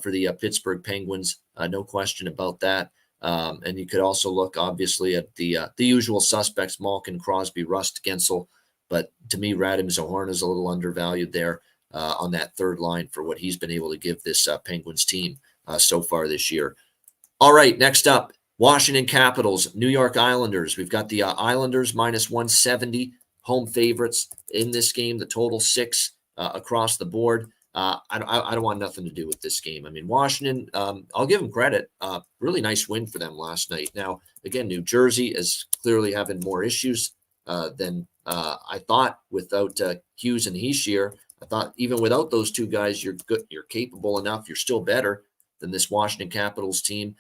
for the Pittsburgh Penguins. No question about that. And you could also look, obviously, at the usual suspects, Malkin, Crosby, Rust, Gensel. But to me, Radim Zohorna is a little undervalued there on that third line for what he's been able to give this Penguins team so far this year. All right, next up, Washington Capitals, New York Islanders. We've got the Islanders minus 170, home favorites in this game, the total 6 across the board. I don't want nothing to do with this game. I mean, Washington, I'll give them credit. Really nice win for them last night. Now, again, New Jersey is clearly having more issues than I thought without Hughes and Hischier. I thought even without those 2 guys, you're good, you're capable enough, you're still better than this Washington Capitals team.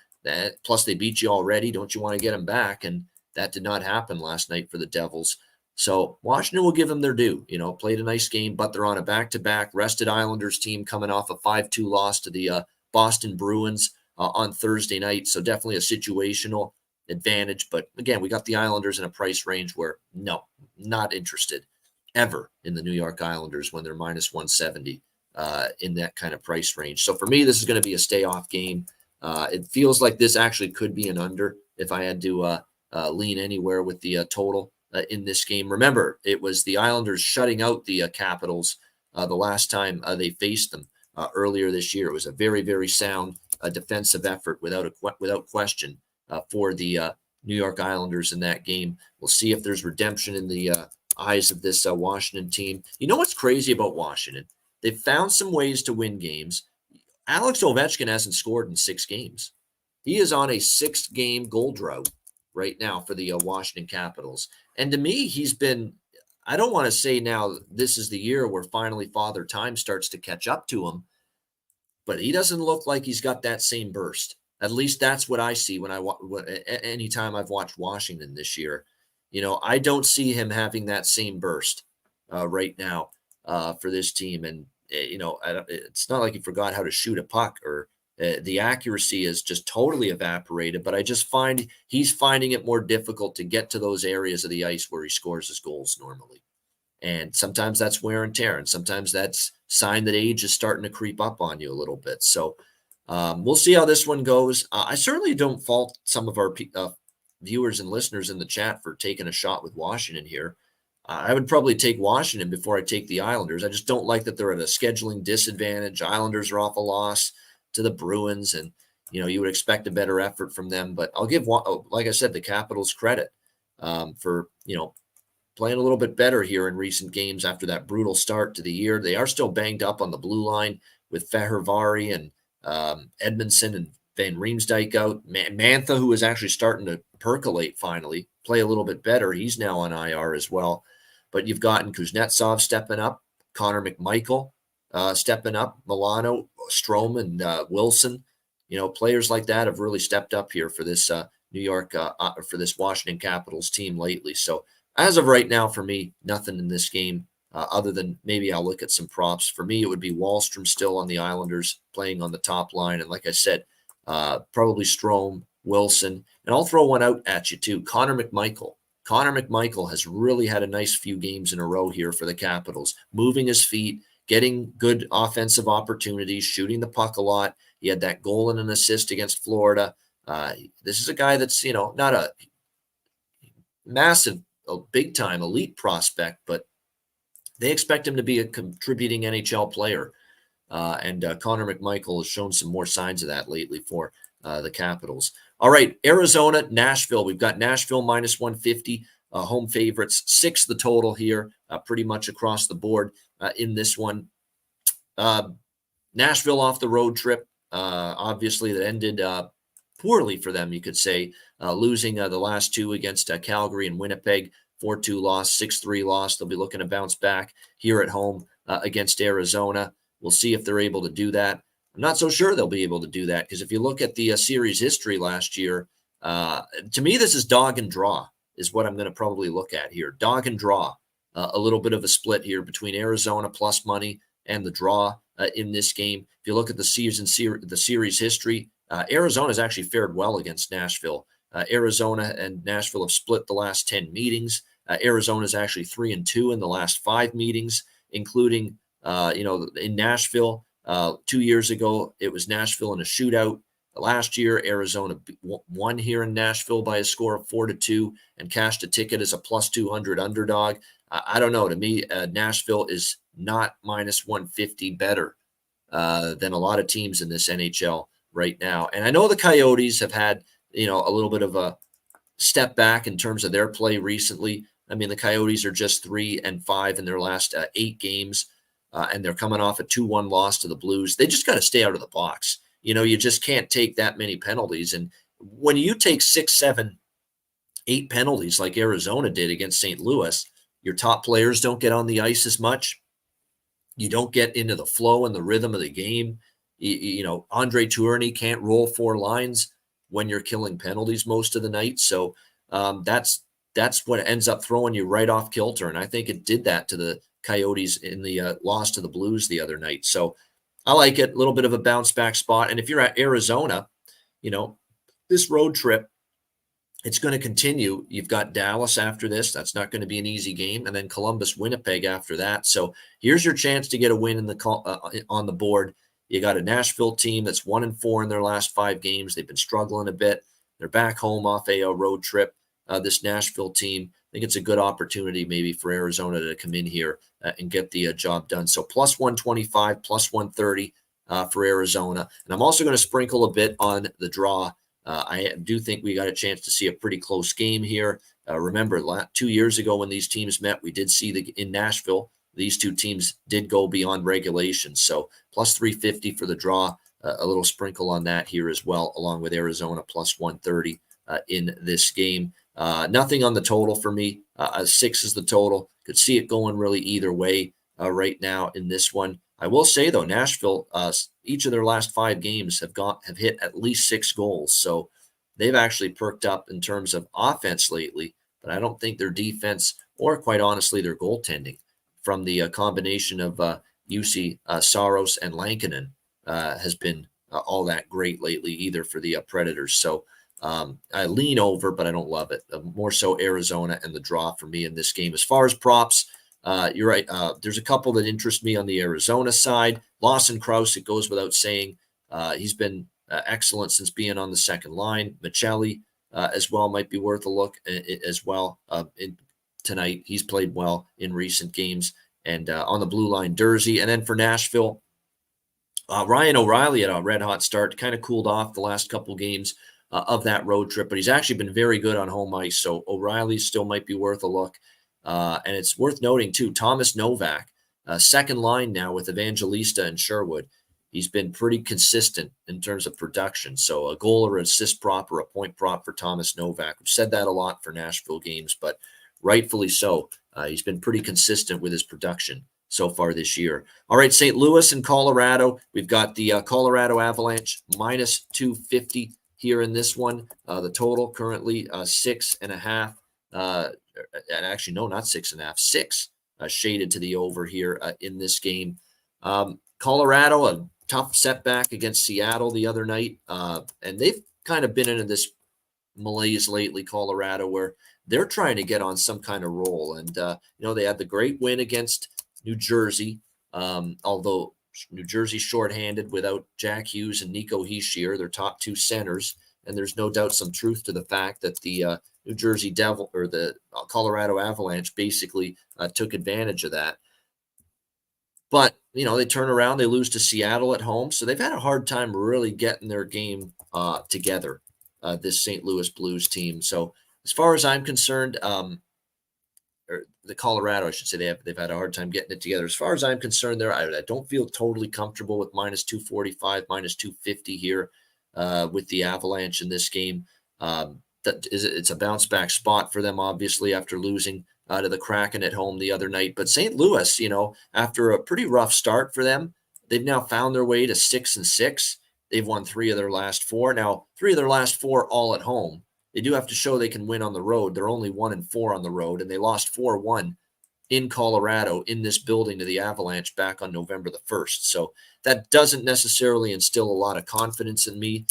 Plus, they beat you already. Don't you want to get them back? And that did not happen last night for the Devils. So Washington will give them their due. Played a nice game, but they're on a back-to-back. Rested Islanders team coming off a 5-2 loss to the Boston Bruins on Thursday night. So definitely a situational advantage. But again, we got the Islanders in a price range where, no, not interested ever in the New York Islanders when they're minus 170 in that kind of price range. So for me, this is going to be a stay-off game. It feels like this actually could be an under if I had to lean anywhere with the total in this game. Remember, it was the Islanders shutting out the Capitals the last time they faced them earlier this year. It was a very, very sound defensive effort without question for the New York Islanders in that game. We'll see if there's redemption in the eyes of this Washington team. You know what's crazy about Washington? They've found some ways to win games. Alex Ovechkin hasn't scored in 6 games. He is on a 6-game goal drought right now for the Washington Capitals. And to me, he's been, I don't want to say now this is the year where finally Father Time starts to catch up to him, but he doesn't look like he's got that same burst. At least that's what I see when anytime I've watched Washington this year. I don't see him having that same burst right now for this team. And, it's not like he forgot how to shoot a puck or the accuracy is just totally evaporated, but I just find he's finding it more difficult to get to those areas of the ice where he scores his goals normally. And sometimes that's wear and tear, and sometimes that's sign that age is starting to creep up on you a little bit. So we'll see how this one goes. I certainly don't fault some of our viewers and listeners in the chat for taking a shot with Washington here. I would probably take Washington before I take the Islanders. I just don't like that they're at a scheduling disadvantage. Islanders are off a loss to the Bruins, and you would expect a better effort from them. But I'll give, like I said, the Capitals credit for playing a little bit better here in recent games after that brutal start to the year. They are still banged up on the blue line with Fehervari and Edmondson and Van Riemsdyk out. Mantha, who is actually starting to percolate finally, play a little bit better. He's now on IR as well. But you've gotten Kuznetsov stepping up, Connor McMichael stepping up, Milano, Strome, and Wilson. Players like that have really stepped up here for this for this Washington Capitals team lately. So as of right now, for me, nothing in this game other than maybe I'll look at some props. For me, it would be Wahlstrom still on the Islanders playing on the top line. And like I said, probably Strome, Wilson. And I'll throw one out at you too, Connor McMichael. Connor McMichael has really had a nice few games in a row here for the Capitals, moving his feet, getting good offensive opportunities, shooting the puck a lot. He had that goal and an assist against Florida. This is a guy that's, not a massive, big-time elite prospect, but they expect him to be a contributing NHL player. And Connor McMichael has shown some more signs of that lately for the Capitals. All right, Arizona, Nashville. We've got Nashville minus 150, home favorites. 6 the total here, pretty much across the board in this one. Nashville off the road trip, obviously that ended poorly for them, you could say, losing the last 2 against Calgary and Winnipeg, 4-2 loss, 6-3 loss. They'll be looking to bounce back here at home against Arizona. We'll see if they're able to do that. I'm not so sure they'll be able to do that because if you look at the series history last year, to me, this is dog and draw is what I'm going to probably look at here. Dog and draw, a little bit of a split here between Arizona plus money and the draw in this game. If you look at the series history, Arizona has actually fared well against Nashville. Arizona and Nashville have split the last 10 meetings. Arizona is actually 3-2 in the last 5 meetings, including, in Nashville 2 years ago, it was Nashville in a shootout. Last year, Arizona won here in Nashville by a score of 4-2 and cashed a ticket as a plus 200 underdog. I don't know. To me, Nashville is not minus 150 better than a lot of teams in this NHL right now. And I know the Coyotes have had, a little bit of a step back in terms of their play recently. I mean, the Coyotes are just 3-5 in their last 8 games, and they're coming off a 2-1 loss to the Blues. They just got to stay out of the box. You just can't take that many penalties. And when you take 6, 7, 8 penalties like Arizona did against St. Louis, your top players don't get on the ice as much. You don't get into the flow and the rhythm of the game. Andre Tourigny can't roll 4 lines when you're killing penalties most of the night. So that's what ends up throwing you right off kilter. And I think it did that to the Coyotes in the loss to the Blues the other night. So I like it. A little bit of a bounce back spot. And if you're at Arizona, this road trip, it's going to continue. You've got Dallas after this. That's not going to be an easy game. And then Columbus, Winnipeg after that. So here's your chance to get a win on the board. You got a Nashville team that's 1-4 in their last 5 games. They've been struggling a bit. They're back home off a road trip. This Nashville team, I think it's a good opportunity maybe for Arizona to come in here and get the job done. So plus 125, plus 130 for Arizona. And I'm also going to sprinkle a bit on the draw. I do think we got a chance to see a pretty close game here. Remember, 2 years ago when these teams met, we did see in Nashville, these 2 teams did go beyond regulation. So plus 350 for the draw a little sprinkle on that here as well, along with Arizona plus 130 in this game. Nothing on the total for me. 6 is the total. Could see it going really either way right now in this one. I will say though, Nashville, each of their last 5 games have hit at least 6 goals. So they've actually perked up in terms of offense lately, but I don't think their defense or quite honestly their goaltending from the combination of UC Saros and Lankinen has been all that great lately either for the Predators. So I lean over, but I don't love it. More so Arizona and the draw for me in this game. As far as props, you're right. There's a couple that interest me on the Arizona side. Lawson Krause, it goes without saying. He's been excellent since being on the second line. Michelli as well might be worth a look as well tonight. He's played well in recent games. And on the blue line, Dursey. And then for Nashville, Ryan O'Reilly had a red-hot start, kind of cooled off the last couple games of that road trip, but he's actually been very good on home ice. So O'Reilly still might be worth a look. And it's worth noting, too, Thomas Novak, second line now with Evangelista and Sherwood. He's been pretty consistent in terms of production. So a goal or assist prop or a point prop for Thomas Novak. We've said that a lot for Nashville games, but rightfully so. He's been pretty consistent with his production so far this year. All right, St. Louis and Colorado. We've got the Colorado Avalanche minus 250 here in this one. The total currently 6.5. And actually, no, not 6.5, 6 shaded to the over here in this game. Colorado, a tough setback against Seattle the other night. And they've kind of been into this malaise lately, Colorado, where they're trying to get on some kind of roll. And, they had the great win against New Jersey, although New Jersey shorthanded without Jack Hughes and Nico Hischier, their top 2 centers. And there's no doubt some truth to the fact that the New Jersey Devil or the Colorado Avalanche basically took advantage of that. But, they turn around, they lose to Seattle at home. So they've had a hard time really getting their game together, this St. Louis Blues team. So as far as I'm concerned, or the Colorado, I should say, they've had a hard time getting it together. As far as I'm concerned, I don't feel totally comfortable with minus 245, minus 250 here with the Avalanche in this game. It's a bounce back spot for them, obviously, after losing to the Kraken at home the other night. But St. Louis, after a pretty rough start for them, they've now found their way to 6-6. They've won 3 of their last 4. Now, 3 of their last 4 all at home. They do have to show they can win on the road. They're only 1-4 on the road, and they lost 4-1 in Colorado in this building to the Avalanche back on November the 1st. So that doesn't necessarily instill a lot of confidence in me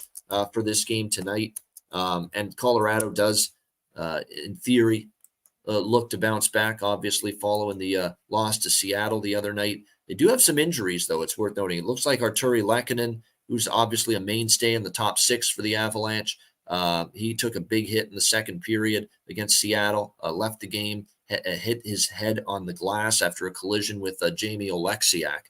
for this game tonight. And Colorado does, in theory, look to bounce back, obviously, following the loss to Seattle the other night. They do have some injuries, though, it's worth noting. It looks like Arturi Lehkonen, who's obviously a mainstay in the top 6 for the Avalanche, he took a big hit in the second period against Seattle, left the game, hit his head on the glass after a collision with Jamie Oleksiak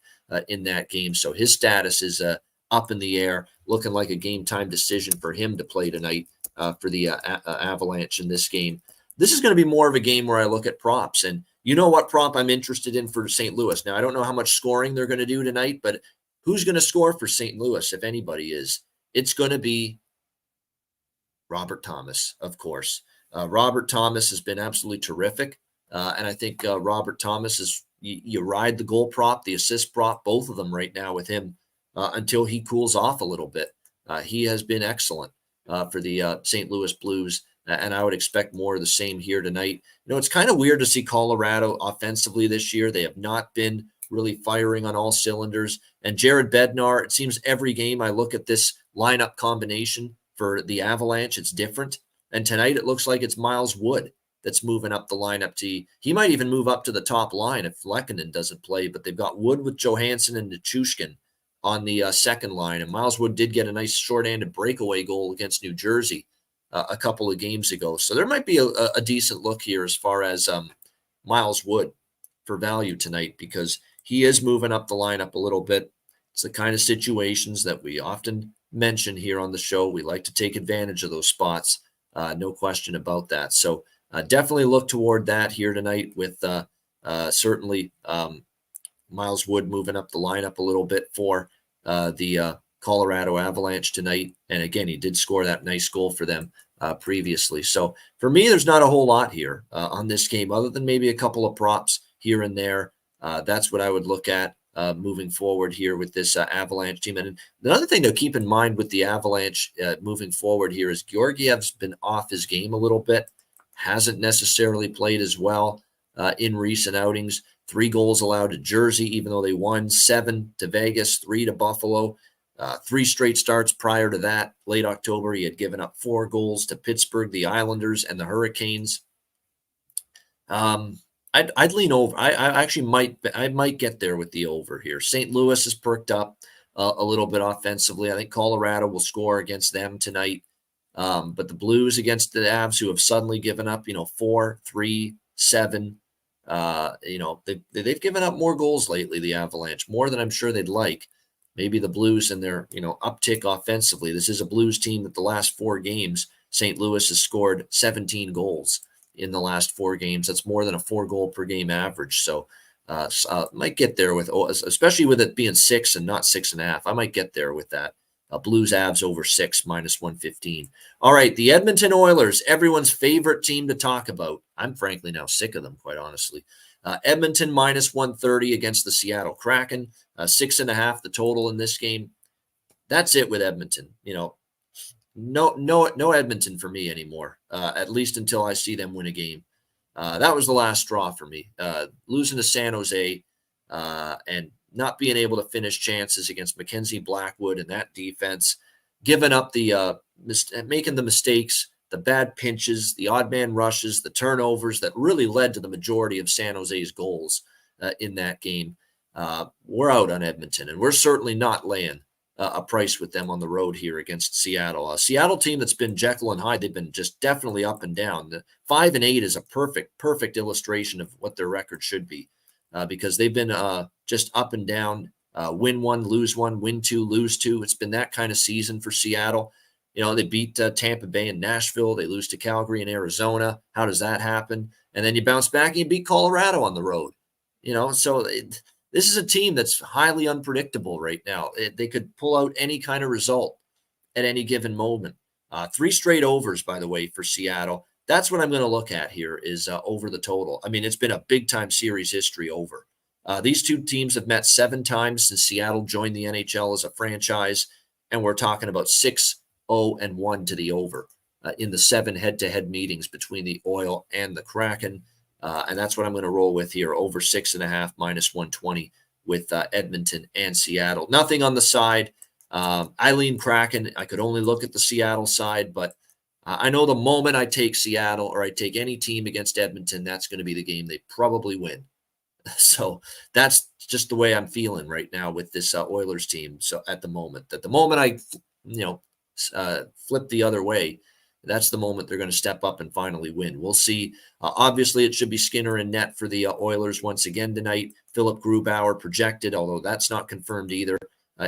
in that game. So his status is up in the air, looking like a game-time decision for him to play tonight for the Avalanche in this game. This is going to be more of a game where I look at props. And you know what prop I'm interested in for St. Louis. Now, I don't know how much scoring they're going to do tonight, but who's going to score for St. Louis, if anybody is? It's going to be Robert Thomas, of course. Robert Thomas has been absolutely terrific. And I think Robert Thomas is, you ride the goal prop, the assist prop, both of them right now with him until he cools off a little bit. He has been excellent for the St. Louis Blues, and I would expect more of the same here tonight. It's kind of weird to see Colorado offensively this year. They have not been really firing on all cylinders. And Jared Bednar, it seems every game I look at this lineup combination for the Avalanche, it's different. And tonight it looks like it's Miles Wood that's moving up the lineup. He might even move up to the top line if Lehkonen doesn't play, but they've got Wood with Johansson and Nichushkin on the second line. And Miles Wood did get a nice short-handed breakaway goal against New Jersey a couple of games ago. So there might be a decent look here as far as Miles Wood for value tonight, because he is moving up the lineup a little bit. It's the kind of situations that we often mention here on the show. We like to take advantage of those spots. No question about that. So definitely look toward that here tonight with certainly Miles Wood moving up the lineup a little bit for the Colorado Avalanche tonight. And again, he did score that nice goal for them previously. So for me, there's not a whole lot here on this game other than maybe a couple of props here and there. That's what I would look at moving forward here with this Avalanche team. And another thing to keep in mind with the Avalanche moving forward here is Georgiev's been off his game a little bit, hasn't necessarily played as well in recent outings. 3 goals allowed to Jersey, even though they won, 7 to Vegas, 3 to Buffalo. 3 straight starts prior to that. Late October, he had given up 4 goals to Pittsburgh, the Islanders, and the Hurricanes. I'd lean over. I actually might get there with the over here. St. Louis has perked up a little bit offensively. I think Colorado will score against them tonight. But the Blues against the Avs, who have suddenly given up, 4, 3, 7. They've given up more goals lately, the Avalanche, more than I'm sure they'd like. Maybe the Blues and their, uptick offensively. This is a Blues team that the last 4 games, St. Louis has scored 17 goals in the last 4 games. That's more than a 4-goal per game average. So might get there with, especially with it being 6 and not 6.5. I might get there with that. Blues Avs over 6 -115. All right, the Edmonton Oilers, everyone's favorite team to talk about. I'm frankly now sick of them, quite honestly. Edmonton -130 against the Seattle Kraken. 6.5 the total in this game. That's it with Edmonton. No Edmonton for me anymore. At least until I see them win a game. That was the last straw for me. Losing to San Jose and not being able to finish chances against Mackenzie Blackwood and that defense, giving up making the mistakes, the bad pinches, the odd man rushes, the turnovers that really led to the majority of San Jose's goals in that game. We're out on Edmonton, and we're certainly not laying a price with them on the road here against Seattle. A Seattle team that's been Jekyll and Hyde. They've been just definitely up and down. The 5-8 is a perfect illustration of what their record should be because they've been just up and down, win 1, lose 1, win 2, lose 2. It's been that kind of season for Seattle. They beat Tampa Bay and Nashville. They lose to Calgary and Arizona. How does that happen? And then you bounce back and you beat Colorado on the road. This is a team that's highly unpredictable right now. They could pull out any kind of result at any given moment. 3 straight overs, by the way, for Seattle. That's what I'm going to look at here is over the total. I mean, it's been a big-time series history over. These 2 teams have met 7 times since Seattle joined the NHL as a franchise, and we're talking about 6-0-1 to the over in the 7 head-to-head meetings between the Oil and the Kraken. And that's what I'm going to roll with here, over 6.5 -120 with Edmonton and Seattle. Nothing on the side. I lean Kraken. I could only look at the Seattle side, but I know the moment I take Seattle or I take any team against Edmonton, that's going to be the game they probably win. So that's just the way I'm feeling right now with this Oilers team. So at the moment I, flip the other way, that's the moment they're going to step up and finally win. We'll see. Obviously, it should be Skinner in net for the Oilers once again tonight. Philip Grubauer projected, although that's not confirmed either,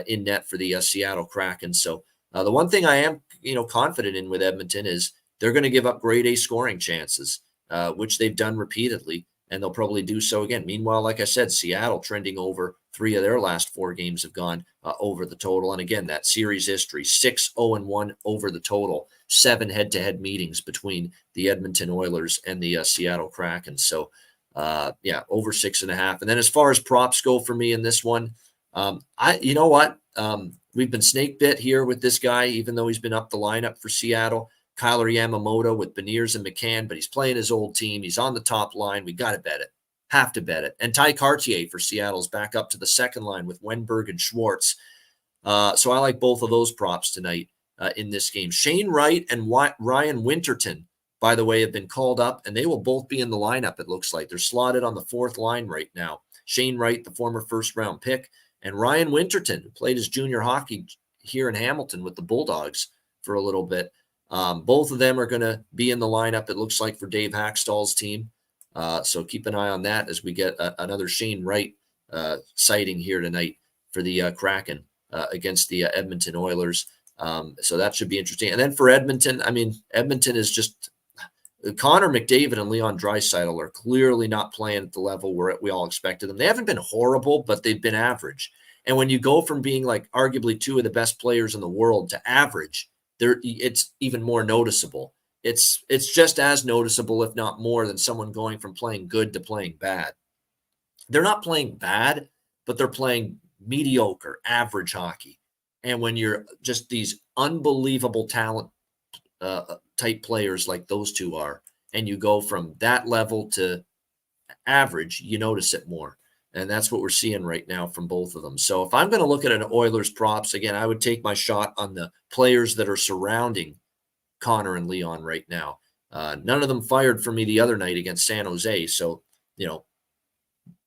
in net for the Seattle Kraken. So the one thing I am, confident in with Edmonton is they're going to give up grade A scoring chances, which they've done repeatedly, and they'll probably do so again. Meanwhile, like I said, Seattle trending over. 3 of their last 4 games have gone over the total. And again, that series history, 6-0-1 over the total, 7 head-to-head meetings between the Edmonton Oilers and the Seattle Kraken. So, over 6.5. And then as far as props go for me in this one, we've been snake bit here with this guy, even though he's been up the lineup for Seattle. Kyler Yamamoto with Beniers and McCann, but he's playing his old team. He's on the top line. We got to bet it. Have to bet it. And Ty Cartier for Seattle's back up to the second line with Wenberg and Schwartz. So I like both of those props tonight in this game. Shane Wright and Ryan Winterton, by the way, have been called up, and they will both be in the lineup, it looks like. They're slotted on the 4th line right now. Shane Wright, the former first-round pick, and Ryan Winterton, who played his junior hockey here in Hamilton with the Bulldogs for a little bit. Both of them are going to be in the lineup, it looks like, for Dave Hackstall's team. So keep an eye on that as we get another Shane Wright sighting here tonight for the Kraken against the Edmonton Oilers. So that should be interesting. And then for Edmonton, Edmonton is just Connor McDavid and Leon Draisaitl are clearly not playing at the level where we all expected them. They haven't been horrible, but they've been average. And when you go from being like arguably two of the best players in the world to average, it's even more noticeable. It's just as noticeable, if not more, than someone going from playing good to playing bad. They're not playing bad, but they're playing mediocre, average hockey. And when you're just these unbelievable talent type players like those two are, and you go from that level to average, you notice it more. And that's what we're seeing right now from both of them. So if I'm going to look at an Oilers props, again, I would take my shot on the players that are surrounding Connor and Leon right now. None of them fired for me the other night against San Jose. So,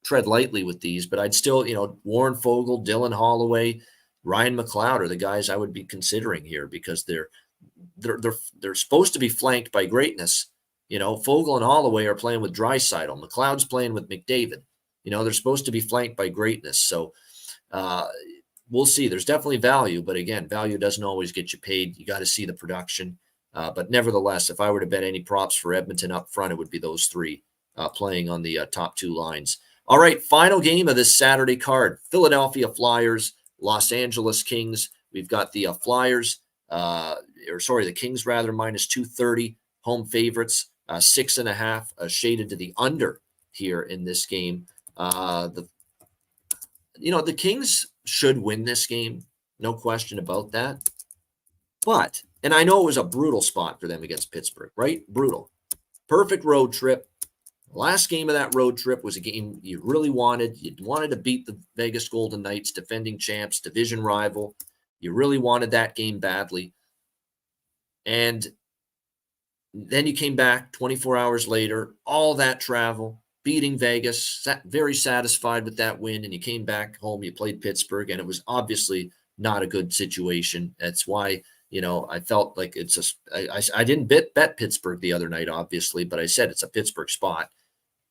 tread lightly with these, but I'd still, Warren Foegele, Dylan Holloway, Ryan McLeod are the guys I would be considering here because they're supposed to be flanked by greatness. Foegele and Holloway are playing with Draisaitl. McLeod's playing with McDavid. They're supposed to be flanked by greatness. So we'll see. There's definitely value, but again, value doesn't always get you paid. You got to see the production. But nevertheless, if I were to bet any props for Edmonton up front, it would be those three playing on the top two lines. All right, final game of this Saturday card, Philadelphia Flyers, Los Angeles Kings. We've got the Flyers, the Kings rather, minus 230, home favorites, 6.5, shaded to the under here in this game. The Kings should win this game, no question about that. But, and I know it was a brutal spot for them against Pittsburgh, right? Brutal. Perfect road trip. Last game of that road trip was a game you really wanted. You wanted to beat the Vegas Golden Knights, defending champs, division rival. You really wanted that game badly. And then you came back 24 hours later, all that travel, beating Vegas, very satisfied with that win, and you came back home, you played Pittsburgh, and it was obviously not a good situation. That's why, I felt like I didn't bet Pittsburgh the other night, obviously, but I said it's a Pittsburgh spot.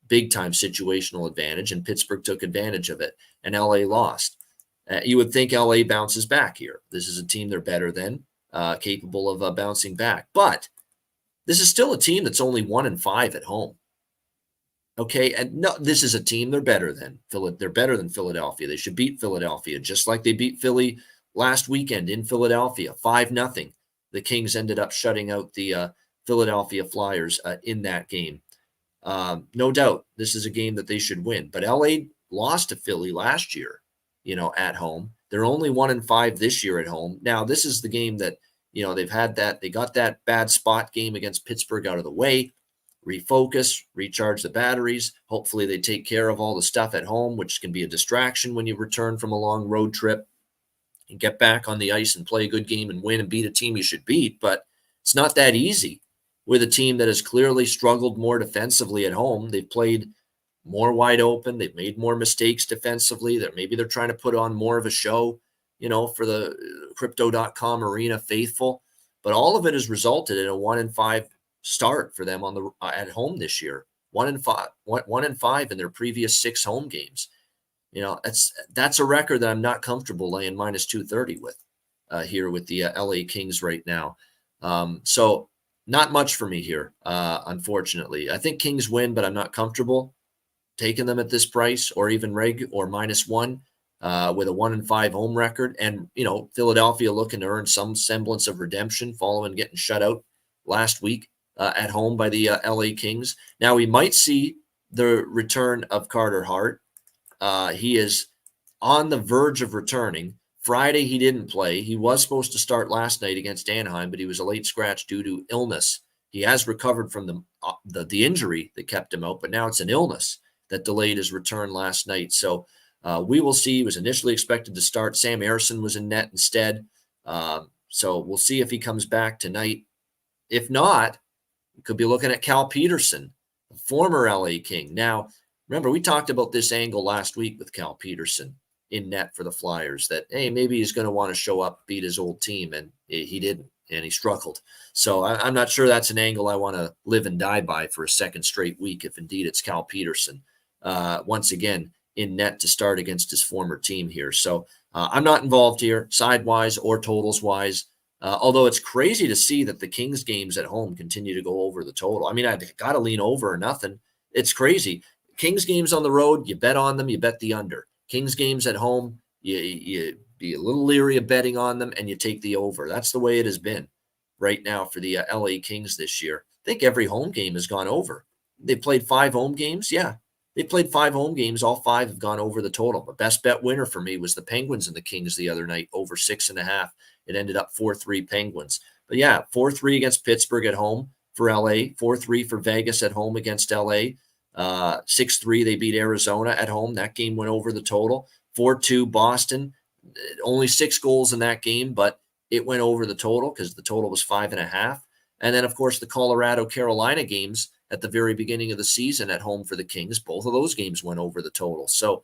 Big time situational advantage, and Pittsburgh took advantage of it, and LA lost. You would think LA bounces back here. This is a team they're better than, capable of bouncing back. But this is still a team that's only 1-5 at home. Okay, and no, this is a team they're better than. They're better than Philadelphia. They should beat Philadelphia, just like they beat Philly last weekend in Philadelphia, 5-0. The Kings ended up shutting out the Philadelphia Flyers in that game. No doubt, this is a game that they should win. But LA lost to Philly last year, at home. They're only 1-5 this year at home. Now, this is the game that, they've had they got that bad spot game against Pittsburgh out of the way, refocus, recharge the batteries. Hopefully they take care of all the stuff at home, which can be a distraction when you return from a long road trip, and get back on the ice and play a good game and win and beat a team you should beat. But it's not that easy with a team that has clearly struggled more defensively at home. They've played more wide open. They've made more mistakes defensively. Maybe they're trying to put on more of a show, for the Crypto.com arena faithful. But all of it has resulted in a 1-5 start for them at home this year. 1-5 in their previous 6 home games. That's a record that I'm not comfortable laying minus 230 with here with the LA Kings right now. So not much for me here, unfortunately. I think Kings win, but I'm not comfortable taking them at this price, or even reg or -1 with a 1-5 home record. And, Philadelphia looking to earn some semblance of redemption following getting shut out last week at home by the LA Kings. Now, we might see the return of Carter Hart. He is on the verge of returning. Friday, he didn't play. He was supposed to start last night against Anaheim, but he was a late scratch due to illness. He has recovered from the injury that kept him out, but now it's an illness that delayed his return last night. So we will see. He was initially expected to start. Sam Ersson was in net instead. So we'll see if he comes back tonight. If not, we could be looking at Cal Peterson, a former LA King. Now, remember, we talked about this angle last week with Cal Peterson in net for the Flyers, that, hey, maybe he's going to want to show up, beat his old team, and he didn't, and he struggled. So I'm not sure that's an angle I want to live and die by for a second straight week, if indeed it's Cal Peterson, once again, in net to start against his former team here. So I'm not involved here, side-wise or totals-wise, although it's crazy to see that the Kings games at home continue to go over the total. I mean, I've got to lean over or nothing. It's crazy. Kings games on the road, you bet on them, you bet the under. Kings games at home, you be a little leery of betting on them, and you take the over. That's the way it has been right now for the LA Kings this year. I think every home game has gone over. They played 5 home games. Yeah, they played 5 home games. All 5 have gone over the total. But best bet winner for me was the Penguins and the Kings the other night, over 6.5. It ended up 4-3 Penguins. But yeah, 4-3 against Pittsburgh at home for LA, 4-3 for Vegas at home against LA. 6-3 they beat Arizona at home. That game went over the total. 4-2 Boston. Only 6 goals in that game, but it went over the total because the total was 5.5. And then, of course, the Colorado-Carolina games at the very beginning of the season at home for the Kings, both of those games went over the total. So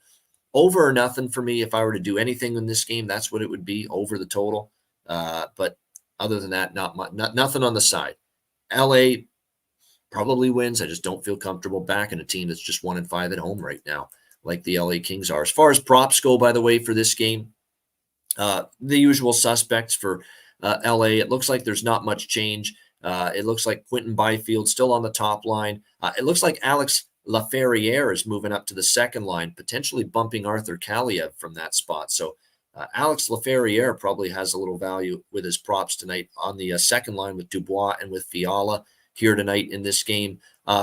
over or nothing for me. If I were to do anything in this game, that's what it would be, over the total. But other than that, nothing on the side. LA probably wins. I just don't feel comfortable backing a team that's just 1-5 at home right now, like the LA Kings are. As far as props go, by the way, for this game, the usual suspects for LA. It looks like there's not much change. It looks like Quentin Byfield still on the top line. It looks like Alex Laferriere is moving up to the second line, potentially bumping Arthur Kaliev from that spot. So Alex Laferriere probably has a little value with his props tonight on the second line with Dubois and with Fiala here tonight in this game.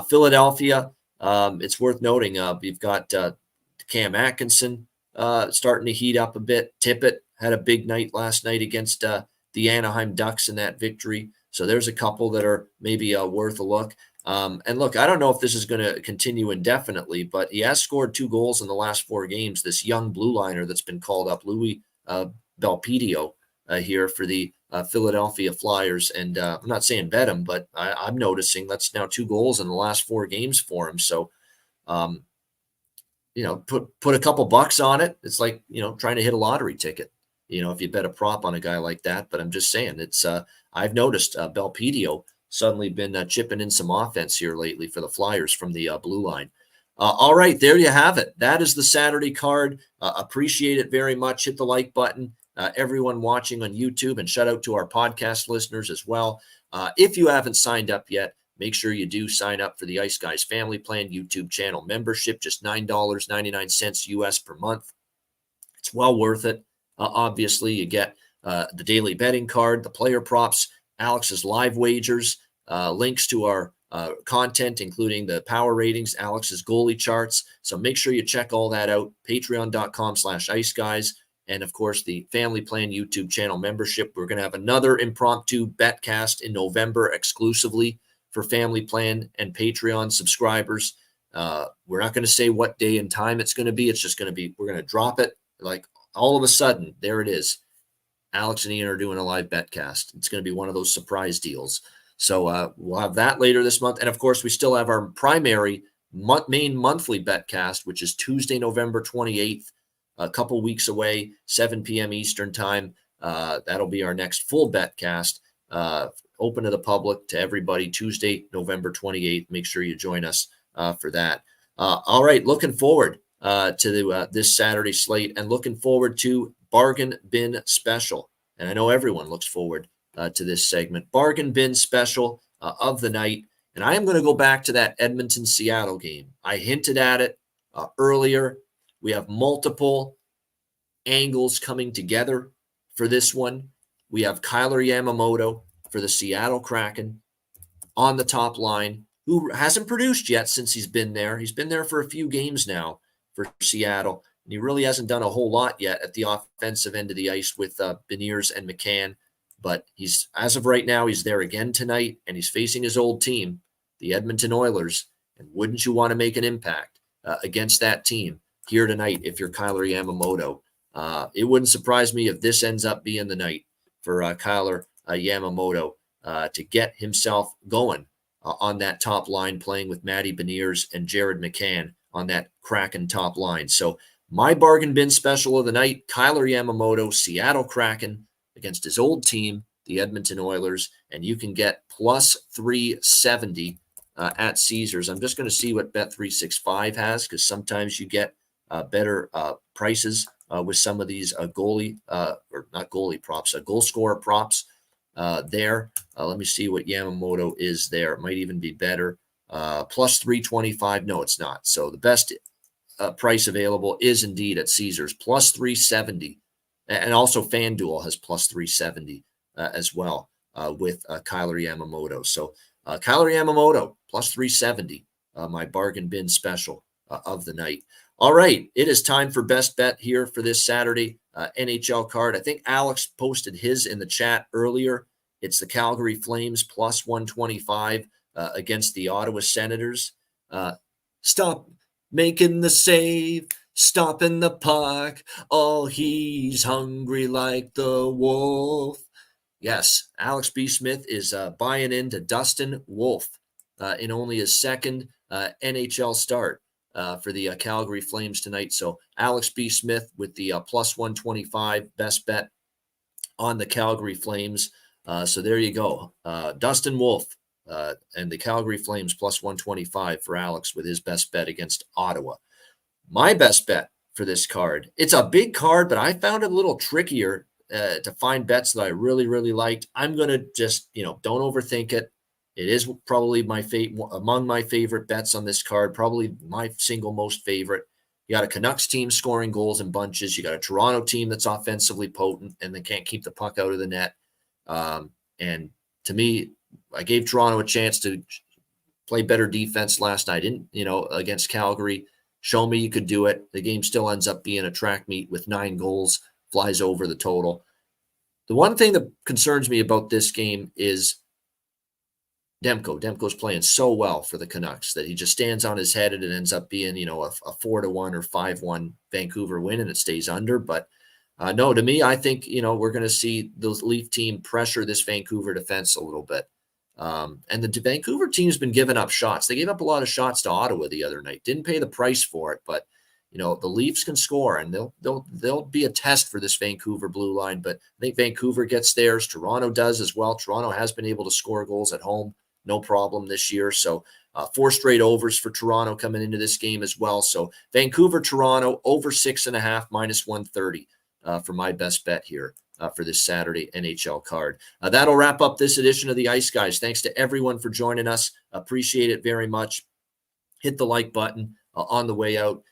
Philadelphia, it's worth noting, you've got Cam Atkinson starting to heat up a bit. Tippett had a big night last night against the Anaheim Ducks in that victory. So there's a couple that are maybe worth a look. And look, I don't know if this is going to continue indefinitely, but he has scored 2 goals in the last 4 games. This young blue liner that's been called up, Louis Belpedio, here for the Philadelphia Flyers. And I'm not saying bet him, but I'm noticing that's now 2 goals in the last 4 games for him. So, put a couple bucks on it. It's like, trying to hit a lottery ticket, if you bet a prop on a guy like that. But I'm just saying, it's I've noticed Belpedio suddenly been chipping in some offense here lately for the Flyers from the blue line. All right, there you have it. That is the Saturday card. Appreciate it very much. Hit the like button. Everyone watching on YouTube, and shout out to our podcast listeners as well. If you haven't signed up yet, make sure you do sign up for the Ice Guys Family Plan YouTube channel membership, just $9.99 US per month. It's well worth it. Obviously, you get the daily betting card, the player props, Alex's live wagers, links to our content, including the power ratings, Alex's goalie charts. So make sure you check all that out. Patreon.com/IceGuys. And of course, the Family Plan YouTube channel membership. We're going to have another impromptu betcast in November exclusively for Family Plan and Patreon subscribers. We're not going to say what day and time it's going to be. It's just going to be, we're going to drop it like all of a sudden. There it is. Alex and Ian are doing a live betcast. It's going to be one of those surprise deals. So we'll have that later this month. And of course, we still have our primary main monthly betcast, which is Tuesday, November 28th, a couple weeks away, 7 p.m. Eastern time. That'll be our next full betcast, open to the public, to everybody, Tuesday, November 28th. Make sure you join us for that. All right, looking forward to this Saturday slate, and looking forward to Bargain Bin Special. And I know everyone looks forward to this segment. Bargain Bin Special of the night. And I am going to go back to that Edmonton-Seattle game. I hinted at it earlier. We have multiple angles coming together for this one. We have Kyler Yamamoto for the Seattle Kraken on the top line, who hasn't produced yet since he's been there. He's been there for a few games now for Seattle, and he really hasn't done a whole lot yet at the offensive end of the ice with Beniers and McCann. But he's, as of right now, he's there again tonight, and he's facing his old team, the Edmonton Oilers. And wouldn't you want to make an impact against that team here tonight if you're Kyler Yamamoto? It wouldn't surprise me if this ends up being the night for Kyler Yamamoto to get himself going on that top line, playing with Matty Beniers and Jared McCann on that Kraken top line. So my bargain bin special of the night, Kyler Yamamoto, Seattle Kraken against his old team, the Edmonton Oilers, and you can get plus 370 at Caesars. I'm just going to see what Bet365 has, because sometimes you get better prices with some of these goalie, or not goalie props, goal scorer props there. Let me see what Yamamoto is there. It might even be better. Plus 325. No, it's not. So the best price available is indeed at Caesars, plus 370. And also FanDuel has plus 370 as well with Kyler Yamamoto. So Kyler Yamamoto, plus 370, my bargain bin special of the night. All right, it is time for best bet here for this Saturday NHL card. I think Alex posted his in the chat earlier. It's the Calgary Flames plus 125 against the Ottawa Senators. Stop making the save, stopping the puck. Oh, he's hungry like the wolf. Yes, Alex B. Smith is buying into Dustin Wolf in only his second NHL start for the Calgary Flames tonight. So Alex B. Smith with the plus 125 best bet on the Calgary Flames. So there you go. Dustin Wolf and the Calgary Flames plus 125 for Alex with his best bet against Ottawa. My best bet for this card, it's a big card, but I found it a little trickier to find bets that I really, really liked. I'm going to just, don't overthink it. It is probably among my favorite bets on this card, probably my single most favorite. You got a Canucks team scoring goals in bunches. You got a Toronto team that's offensively potent and they can't keep the puck out of the net. And to me, I gave Toronto a chance to play better defense last night, against Calgary. Show me you could do it. The game still ends up being a track meet with 9 goals, flies over the total. The one thing that concerns me about this game is Demko. Demko's playing so well for the Canucks that he just stands on his head and it ends up being, a 4-1 or 5-1 Vancouver win and it stays under. But no, to me, I think, we're going to see the Leaf team pressure this Vancouver defense a little bit. And the Vancouver team's been giving up shots. They gave up a lot of shots to Ottawa the other night. Didn't pay the price for it, but the Leafs can score, and they'll be a test for this Vancouver blue line. But I think Vancouver gets theirs. Toronto does as well. Toronto has been able to score goals at home, no problem this year. So 4 straight overs for Toronto coming into this game as well. So Vancouver, Toronto over 6.5 minus 130 for my best bet here. For this Saturday NHL card. That'll wrap up this edition of the Ice Guys. Thanks to everyone for joining us. Appreciate it very much. Hit the like button on the way out.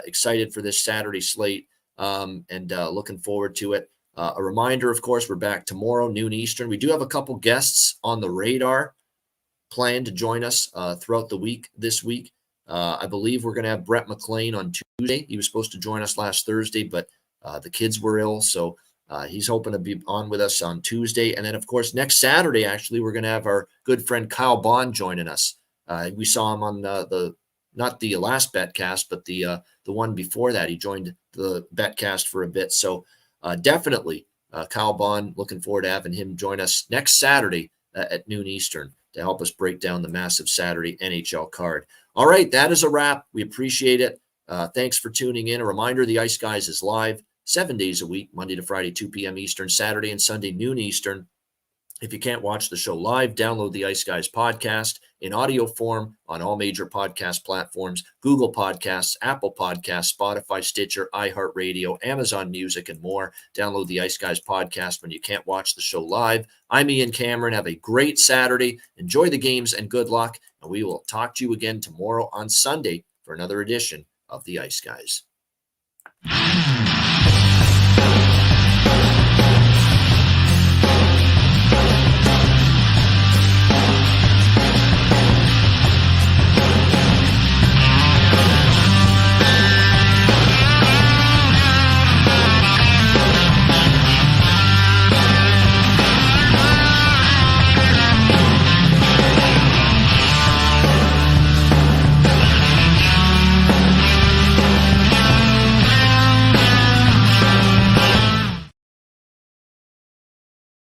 Excited for this Saturday slate and looking forward to it. A reminder, of course, we're back tomorrow, noon Eastern. We do have a couple guests on the radar planned to join us throughout the week this week. I believe we're going to have Brett McLean on Tuesday. He was supposed to join us last Thursday, but the kids were ill, so he's hoping to be on with us on Tuesday. And then, of course, next Saturday, actually, we're going to have our good friend Kyle Bond joining us. We saw him on not the last betcast, but the one before that. He joined the betcast for a bit. So definitely Kyle Bond, looking forward to having him join us next Saturday at noon Eastern to help us break down the massive Saturday NHL card. All right, that is a wrap. We appreciate it. Thanks for tuning in. A reminder, the Ice Guys is live 7 days a week, Monday to Friday, 2 p.m. Eastern, Saturday and Sunday, noon Eastern. If you can't watch the show live, download the Ice Guys podcast in audio form on all major podcast platforms, Google Podcasts, Apple Podcasts, Spotify, Stitcher, iHeartRadio, Amazon Music, and more. Download the Ice Guys podcast when you can't watch the show live. I'm Ian Cameron. Have a great Saturday. Enjoy the games and good luck. And we will talk to you again tomorrow on Sunday for another edition of the Ice Guys.